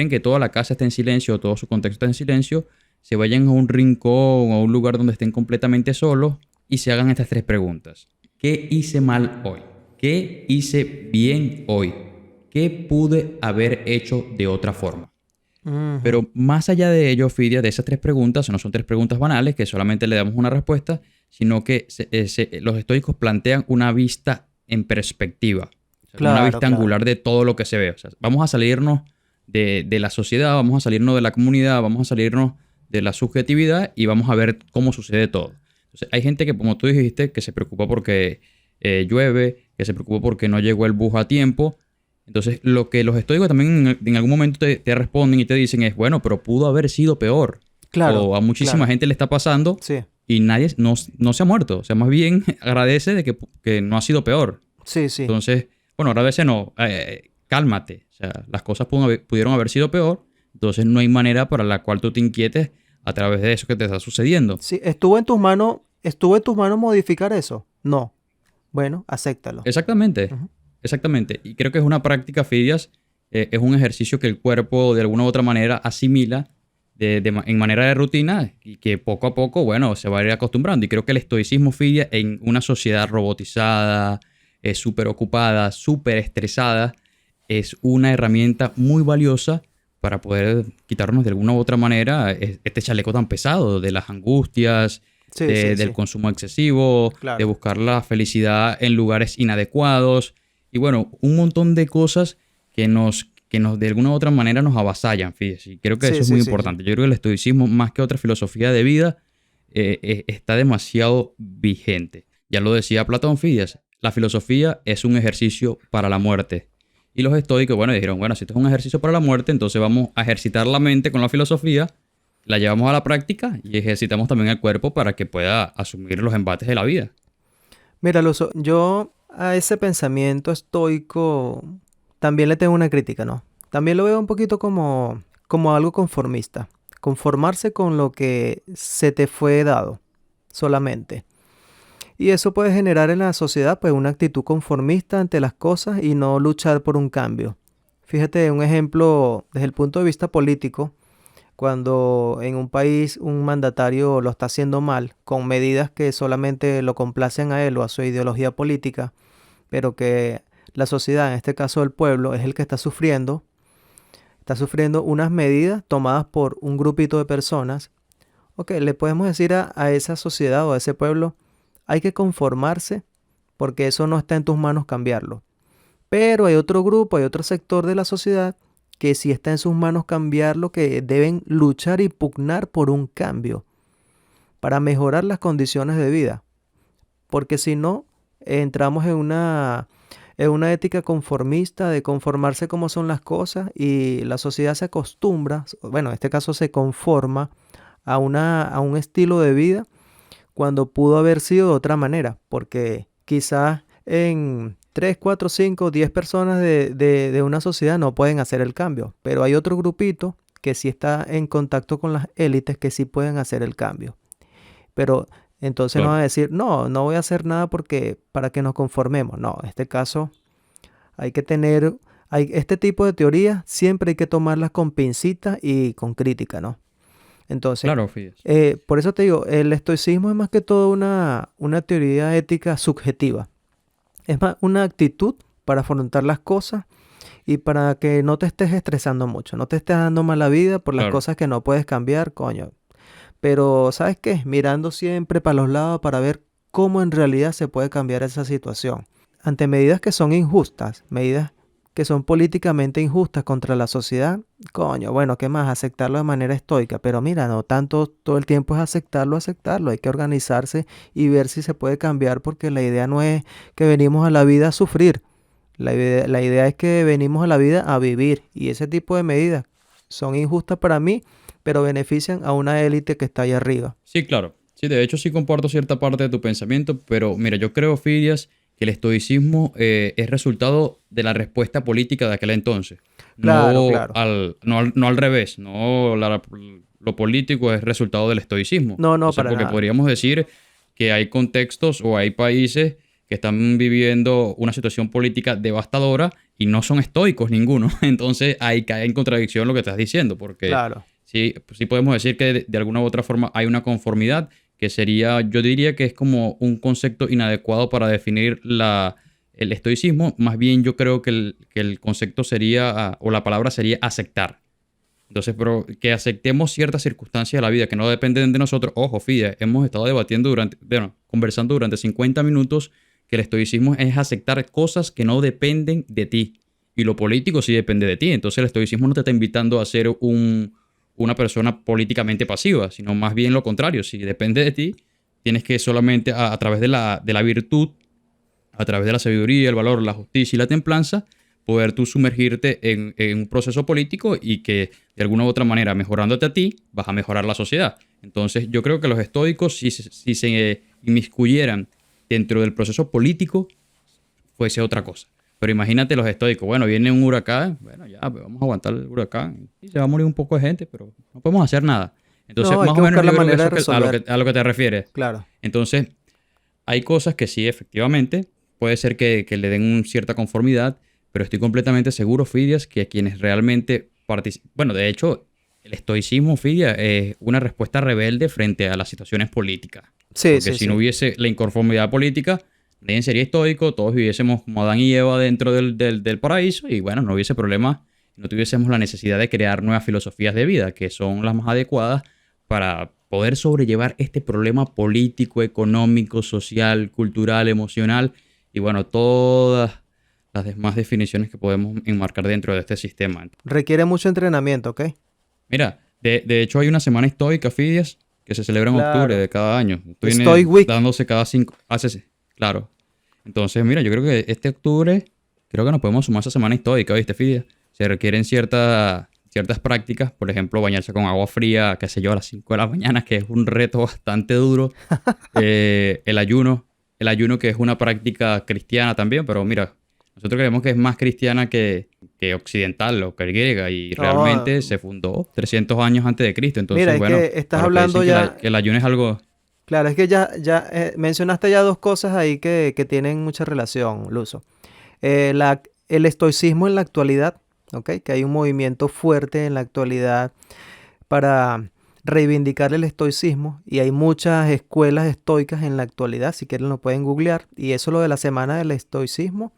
que toda la casa esté en silencio, todo su contexto esté en silencio, se vayan a un rincón o a un lugar donde estén completamente solos y se hagan estas tres preguntas. ¿Qué hice mal hoy? ¿Qué hice bien hoy? ¿Qué pude haber hecho de otra forma? Ujú. Pero más allá de ello, Fidia, de esas tres preguntas, no son tres preguntas banales que solamente le damos una respuesta, sino que los estoicos plantean una vista en perspectiva, o sea, como una Claro, vista claro. angular de todo lo que se ve. O sea, vamos a salirnos de la sociedad, vamos a salirnos de la comunidad, vamos a salirnos de la subjetividad y vamos a ver cómo sucede todo. Entonces, hay gente que, como tú dijiste, que se preocupa porque llueve, que se preocupa porque no llegó el bus a tiempo. Entonces, lo que los estoicos también en algún momento te responden y te dicen es, bueno, pero pudo haber sido peor. Claro, O a muchísima claro. gente le está pasando Sí, y nadie no se ha muerto. O sea, más bien agradece de que no ha sido peor. sí, sí. Entonces, bueno, agradece no, cálmate. O sea, las cosas pudieron haber sido peor. Entonces, no hay manera para la cual tú te inquietes a través de eso que te está sucediendo. Sí, estuvo en tus manos modificar eso. No. Bueno, acéptalo. Exactamente, Ujú. exactamente. Y creo que es una práctica, Fidias, es un ejercicio que el cuerpo de alguna u otra manera asimila en manera de rutina y que poco a poco, bueno, se va a ir acostumbrando. Y creo que el estoicismo, Fidias, en una sociedad robotizada, súper ocupada, súper estresada, es una herramienta muy valiosa para poder quitarnos de alguna u otra manera este chaleco tan pesado de las angustias, Sí, sí, del sí. consumo excesivo, de Claro. buscar la felicidad en lugares inadecuados y bueno, un montón de cosas que nos de alguna u otra manera nos avasallan, fíjese. Y creo que Sí, eso es sí, muy sí, sí. importante. Yo creo que el estoicismo, más que otra filosofía de vida, está demasiado vigente. Ya lo decía Platón, Fidias, la filosofía es un ejercicio para la muerte. Y los estoicos, bueno, dijeron, bueno, si esto es un ejercicio para la muerte, entonces vamos a ejercitar la mente con la filosofía, la llevamos a la práctica y ejercitamos también el cuerpo para que pueda asumir los embates de la vida. Mira, Luso, yo a ese pensamiento estoico también le tengo una crítica, ¿no? También lo veo un poquito como algo conformista. Conformarse con lo que se te fue dado solamente. Y eso puede generar en la sociedad pues una actitud conformista ante las cosas y no luchar por un cambio. Fíjate, un ejemplo desde el punto de vista político, cuando en un país un mandatario lo está haciendo mal, con medidas que solamente lo complacen a él o a su ideología política, pero que la sociedad, en este caso el pueblo, es el que está sufriendo unas medidas tomadas por un grupito de personas. Ok, le podemos decir a esa sociedad o a ese pueblo, hay que conformarse porque eso no está en tus manos cambiarlo. Pero hay otro grupo, hay otro sector de la sociedad que sí está en sus manos cambiarlo, que deben luchar y pugnar por un cambio para mejorar las condiciones de vida. Porque si no, entramos en una ética conformista de conformarse como son las cosas y la sociedad se acostumbra, bueno, en este caso se conforma a un estilo de vida cuando pudo haber sido de otra manera, porque quizás en 3 4 5 10 personas de una sociedad no pueden hacer el cambio, pero hay otro grupito que sí está en contacto con las élites que sí pueden hacer el cambio. Pero entonces no Claro. va a decir, no, no voy a hacer nada porque para que nos conformemos. No, en este caso hay que tener, este tipo de teorías siempre hay que tomarlas con pincitas y con crítica, ¿no? Entonces, Claro, Fides. por eso te digo, el estoicismo es más que todo una teoría ética subjetiva. Es más una actitud para afrontar las cosas y para que no te estés estresando mucho, no te estés dando mala vida por las Claro. cosas que no puedes cambiar, coño. Pero, ¿sabes qué? Mirando siempre para los lados para ver cómo en realidad se puede cambiar esa situación. Ante medidas que son injustas, medidas que son políticamente injustas contra la sociedad, coño, bueno, ¿qué más? Aceptarlo de manera estoica. Pero mira, no tanto todo el tiempo es aceptarlo, aceptarlo. Hay que organizarse y ver si se puede cambiar porque la idea no es que venimos a la vida a sufrir. La idea es que venimos a la vida a vivir. Y ese tipo de medidas son injustas para mí, pero benefician a una élite que está ahí arriba. Sí, claro. Sí, de hecho sí comparto cierta parte de tu pensamiento, pero mira, yo creo, Fidias, que el estoicismo es resultado de la respuesta política de aquel entonces. Claro, No claro. no al revés. No lo político es resultado del estoicismo. No, no, Entonces, para porque nada. podríamos decir que hay contextos o hay países que están viviendo una situación política devastadora y no son estoicos ninguno. Entonces ahí cae en contradicción lo que estás diciendo, porque Claro. sí, pues sí podemos decir que de alguna u otra forma hay una conformidad que sería, yo diría que es como un concepto inadecuado para definir el estoicismo. Más bien yo creo que que el concepto sería, o la palabra sería aceptar. Entonces, pero que aceptemos ciertas circunstancias de la vida que no dependen de nosotros. Ojo, Fide, hemos estado debatiendo bueno, conversando durante 50 minutos que el estoicismo es aceptar cosas que no dependen de ti. Y lo político sí depende de ti. Entonces el estoicismo no te está invitando a ser una persona políticamente pasiva, sino más bien lo contrario. Si depende de ti, tienes que solamente a través de de la virtud, a través de la sabiduría, el valor, la justicia y la templanza, poder tú sumergirte en un proceso político y que de alguna u otra manera, mejorándote a ti, vas a mejorar la sociedad. Entonces, yo creo que los estoicos, si se inmiscuyeran dentro del proceso político, fuese otra cosa. Pero imagínate los estoicos, bueno, viene un huracán, bueno, ya, pues vamos a aguantar el huracán y se va a morir un poco de gente, pero no podemos hacer nada. Entonces, No, hay más que o menos buscar yo la creo que manera eso de es resolver. a lo que te refieres. Claro. Entonces, hay cosas que sí, efectivamente, puede ser que le den una cierta conformidad, pero estoy completamente seguro, Fidias, que quienes realmente participan... Bueno, de hecho, el estoicismo, Fidias, es una respuesta rebelde frente a las situaciones políticas. Sí, Porque sí, si no sí. hubiese la inconformidad política, nadie sería estoico, todos viviésemos como Adán y Eva dentro del paraíso y bueno, no hubiese problema, no tuviésemos la necesidad de crear nuevas filosofías de vida, que son las más adecuadas para poder sobrellevar este problema político, económico, social, cultural, emocional y bueno, todas las demás definiciones que podemos enmarcar dentro de este sistema. Requiere mucho entrenamiento, ¿ok? Mira, de hecho hay una semana histórica, Fidias, que se celebra en octubre Claro. de cada año. Esto Stoic viene Week. dándose cada cinco, claro. Entonces, mira, yo creo que este octubre, creo que nos podemos sumar a esa semana histórica, ¿viste, Fidias? Se requieren ciertas prácticas, por ejemplo, bañarse con agua fría, qué sé yo, a las 5 de la mañana, que es un reto bastante duro. El ayuno que es una práctica cristiana también, pero mira, nosotros creemos que es más cristiana que occidental o que griega y realmente No, se fundó 300 años antes de Cristo. mira, Entonces, es bueno, que estás para los que hablando dicen ya, que el ayuno es algo... claro, es que ya mencionaste ya dos cosas ahí que tienen mucha relación, Luso. El estoicismo en la actualidad, ¿ok? Que hay un movimiento fuerte en la actualidad para reivindicar el estoicismo y hay muchas escuelas estoicas en la actualidad, si quieren lo pueden googlear. Y eso lo de la semana del estoicismo,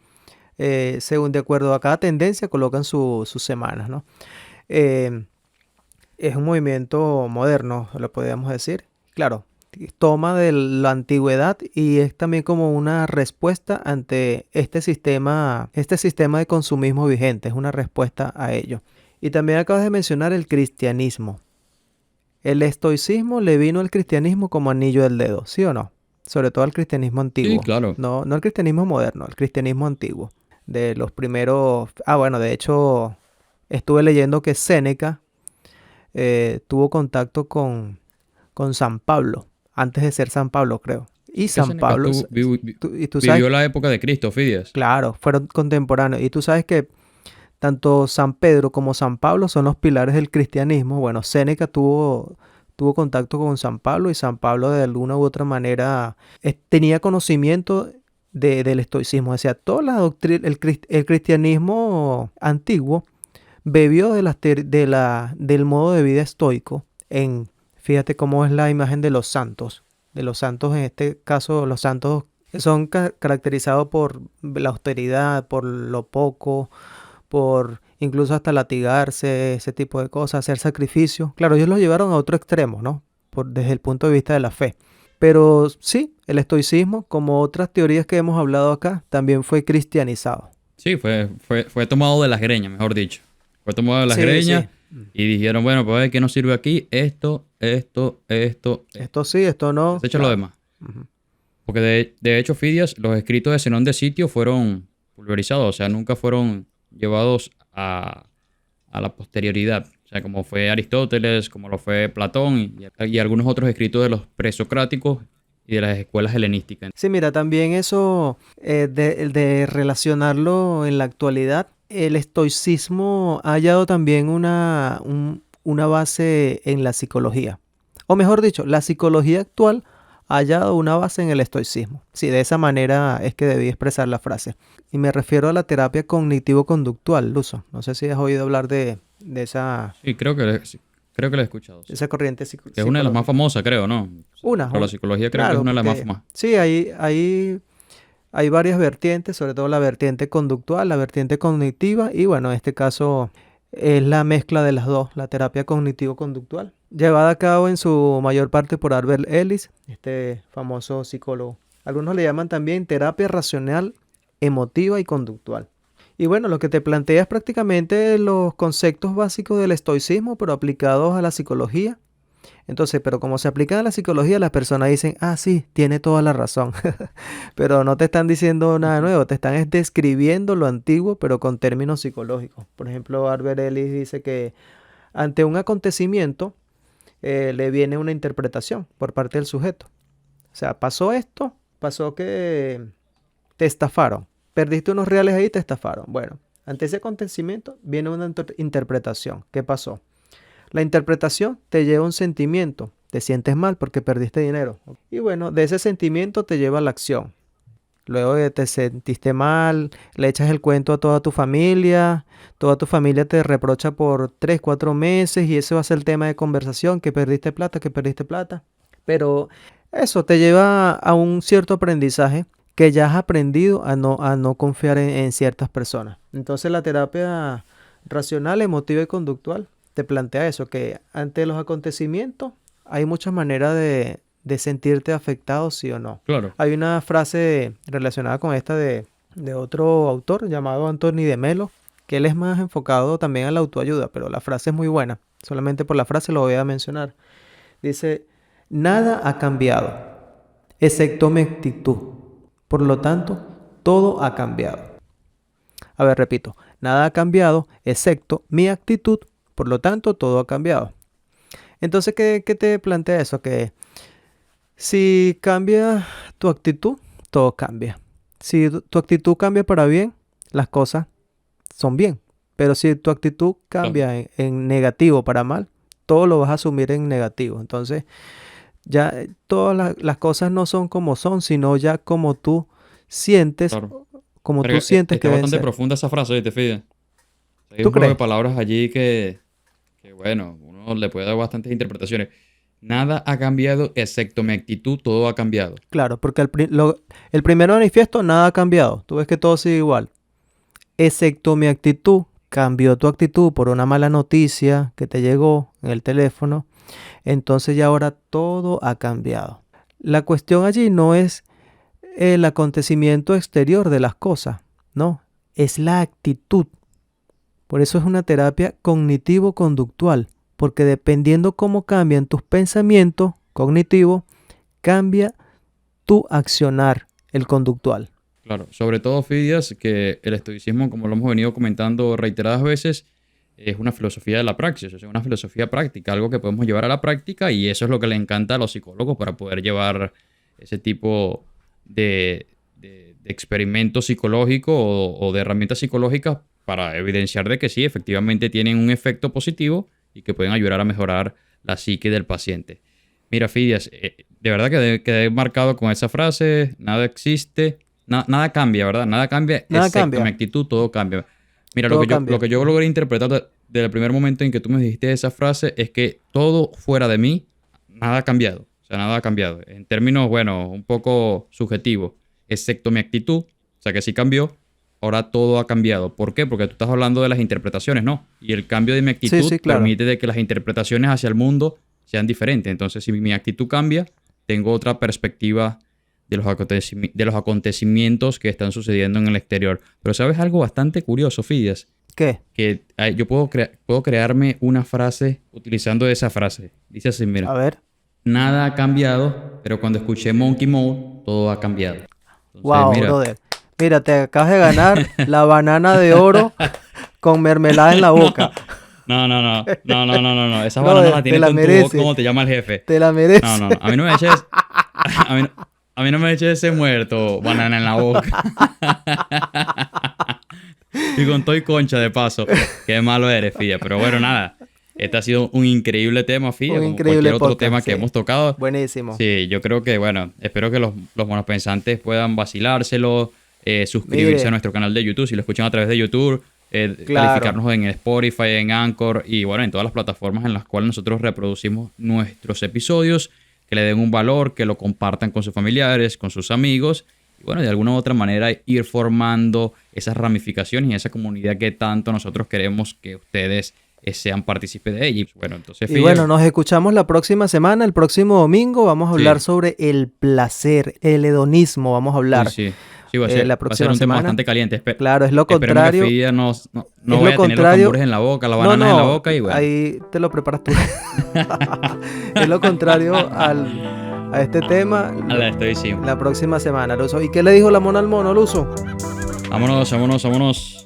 según de acuerdo a cada tendencia colocan sus semanas, ¿no? Eh, es un movimiento moderno, lo podríamos decir. Claro, toma de la antigüedad y es también como una respuesta ante este sistema de consumismo vigente, es una respuesta a ello. Y también acabas de mencionar el cristianismo. El estoicismo le vino al cristianismo como anillo del dedo, ¿sí o no? Sobre todo al cristianismo Sí, antiguo. claro. No, no el cristianismo moderno, el cristianismo antiguo. De los primeros... Ah, bueno, de hecho, estuve leyendo que Séneca tuvo contacto con San Pablo, antes de ser San Pablo, creo. Y Es que San Seneca Pablo, y tú sabes, vivió la época de Cristo, Fidias. claro, fueron contemporáneos. Y tú sabes que tanto San Pedro como San Pablo son los pilares del cristianismo. Bueno, Séneca tuvo contacto con San Pablo y San Pablo de alguna u otra manera tenía conocimiento del estoicismo. O sea, toda la doctrina, el cristianismo antiguo bebió del modo de vida estoico fíjate cómo es la imagen de los santos en este caso, los santos son caracterizados por la austeridad, por lo poco, por incluso hasta latigarse, ese tipo de cosas, hacer sacrificios. Claro, ellos lo llevaron a otro extremo, ¿no? Desde el punto de vista de la fe. Pero sí, el estoicismo, como otras teorías que hemos hablado acá, también fue cristianizado. Sí, fue tomado de las greñas, mejor dicho. Fue tomado de las Sí, greñas sí. y dijeron, bueno, pues ¿qué nos sirve aquí? Esto. Esto sí, esto no, Desecha lo claro. demás. Ujú. Porque de hecho, Fidias, los escritos de Zenón de Sitio fueron pulverizados, o sea, nunca fueron llevados a la posterioridad. O sea, como fue Aristóteles, como lo fue Platón y algunos otros escritos de los presocráticos, y de las escuelas helenísticas. Sí, mira, también eso de relacionarlo en la actualidad, el estoicismo ha hallado también una base en la psicología. O mejor dicho, la psicología actual ha hallado una base en el estoicismo. Sí, de esa manera es que debí expresar la frase. Y me refiero a la terapia cognitivo-conductual, Luso. No sé si has oído hablar de Sí, creo que lo he escuchado, sí. esa corriente Que es una de las más psicológica. famosas, creo, ¿no? Una, Pero la psicología creo que es claro, una de las más porque famosas. sí, hay varias vertientes, sobre todo la vertiente conductual, la vertiente cognitiva y bueno, en este caso es la mezcla de las dos, la terapia cognitivo-conductual, llevada a cabo en su mayor parte por Albert Ellis, este famoso psicólogo. Algunos le llaman también terapia racional, emotiva y conductual. Y bueno, lo que te plantea es prácticamente los conceptos básicos del estoicismo, pero aplicados a la psicología. Entonces, pero como se aplica a la psicología, las personas dicen, ah, sí, tiene toda la razón. Pero no te están diciendo nada nuevo, te están describiendo lo antiguo, pero con términos psicológicos. Por ejemplo, Albert Ellis dice que ante un acontecimiento le viene una interpretación por parte del sujeto. O sea, pasó esto, pasó que te estafaron. Perdiste unos reales ahí y te estafaron. Bueno, ante ese acontecimiento viene una interpretación. ¿Qué pasó? La interpretación te lleva a un sentimiento. Te sientes mal porque perdiste dinero. Y bueno, de ese sentimiento te lleva a la acción. Luego de te sentiste mal, le echas el cuento a toda tu familia te reprocha por 3 4 meses y ese va a ser el tema de conversación, que perdiste plata, que perdiste plata. Pero eso te lleva a un cierto aprendizaje que ya has aprendido a no confiar en ciertas personas. Entonces la terapia racional, emotiva y conductual te plantea eso, que ante los acontecimientos hay muchas maneras de sentirte afectado, sí o no. Claro. Hay una frase relacionada con esta de otro autor llamado Anthony de Melo, que él es más enfocado también a la autoayuda, pero la frase es muy buena. Solamente por la frase lo voy a mencionar. Dice, nada ha cambiado, excepto mi actitud. Por lo tanto, todo ha cambiado. A ver, repito, nada ha cambiado, excepto mi actitud. Por lo tanto, todo ha cambiado. Entonces, ¿qué te plantea eso? Que si cambia tu actitud, todo cambia. Si tu actitud cambia para bien, las cosas son bien. Pero si tu actitud Claro. cambia en negativo para mal, todo lo vas a asumir en negativo. Entonces, ya todas las cosas no son como son, sino ya sientes, Claro. como Pero tú sientes que está deben bastante ser. profunda esa frase, ¿te fijas? Hay ¿Tú un juego de crees? palabras allí que, bueno, uno le puede dar bastantes interpretaciones. Nada ha cambiado excepto mi actitud, todo ha cambiado. Claro, porque el primer manifiesto nada ha cambiado. Tú ves que todo sigue igual. Excepto mi actitud, cambió tu actitud por una mala noticia que te llegó en el teléfono, entonces ya ahora todo ha cambiado. La cuestión allí no es el acontecimiento exterior de las cosas, no, es la actitud. Por eso es una terapia cognitivo-conductual, porque dependiendo cómo cambian tus pensamientos cognitivos, cambia tu accionar, el conductual. Claro, sobre todo Fidias, que el estoicismo, como lo hemos venido comentando reiteradas veces, es una filosofía de la praxis, o sea, una filosofía práctica, algo que podemos llevar a la práctica y eso es lo que le encanta a los psicólogos para poder llevar ese tipo de experimento psicológico o de herramientas psicológicas para evidenciar de que sí, efectivamente tienen un efecto positivo y que pueden ayudar a mejorar la psique del paciente. Mira, Fidias, de verdad que quedé marcado con esa frase, nada existe, nada cambia, ¿verdad? Nada cambia, Nada excepto mi cambia, actitud, todo cambia. Mira, todo lo cambia. que yo logré interpretar desde el primer momento en que tú me dijiste esa frase es que todo fuera de mí, nada ha cambiado. O sea, nada ha cambiado. En términos, bueno, un poco subjetivos, excepto mi actitud, o sea, que sí cambió, ahora todo ha cambiado. ¿Por qué? Porque tú estás hablando de las interpretaciones, ¿no? Y el cambio de mi Sí, actitud sí, claro. permite de que las interpretaciones hacia el mundo sean diferentes. Entonces, si mi actitud cambia, tengo otra perspectiva de los acontecimientos que están sucediendo en el exterior. Pero sabes algo bastante curioso, Fidias, ¿Qué? que yo puedo crearme una frase utilizando esa frase. Dice así, mira, A ver. nada ha cambiado, pero cuando escuché Monkey Mode, todo ha cambiado. Entonces, Wow, mira, brother. Mira, te acabas de ganar la banana de oro con mermelada en la boca. No, no, no. No, no, no, no, no. Esas No, bananas las te tienes la tú en tu boca mereces. como te llama el jefe. Te la No, mereces. no, no. A mí no me eches. A mí, a mí no me eches ese muerto, banana en la boca. Y con todo y concha de paso. Qué malo eres, Filla. Pero bueno, nada. Este ha sido un increíble tema, Filla, Un como cualquier increíble otro tema podcast, que sí. hemos tocado. Buenísimo. Sí, yo creo que, bueno, espero que los monopensantes puedan vacilárselo, suscribirse a Mire, nuestro canal de YouTube, si lo escuchan a través de YouTube, claro. calificarnos en Spotify, en Anchor y, bueno, en todas las plataformas en las cuales nosotros reproducimos nuestros episodios, que le den un valor, que lo compartan con sus familiares, con sus amigos y, bueno, de alguna u otra manera ir formando esas ramificaciones y esa comunidad que tanto nosotros queremos que ustedes sean partícipes de ella. Y, bueno, entonces, Y Filla, bueno, nos escuchamos la próxima semana, el próximo domingo. Vamos a hablar sí. sobre el placer, el hedonismo. Vamos a Sí, hablar sí. Sí, la va a ser próxima un tema semana. bastante caliente. Claro, es lo Esperemos que contrario. Fidya no Es lo vaya a tener los contrario. cambures en la boca, las No, bananas en la no, boca y bueno. ahí te lo preparas tú. Es lo contrario a este tema Ala, estoy sí. la próxima semana, Luso. ¿Y qué le dijo la mona al mono, Luso? Vámonos, vámonos, vámonos.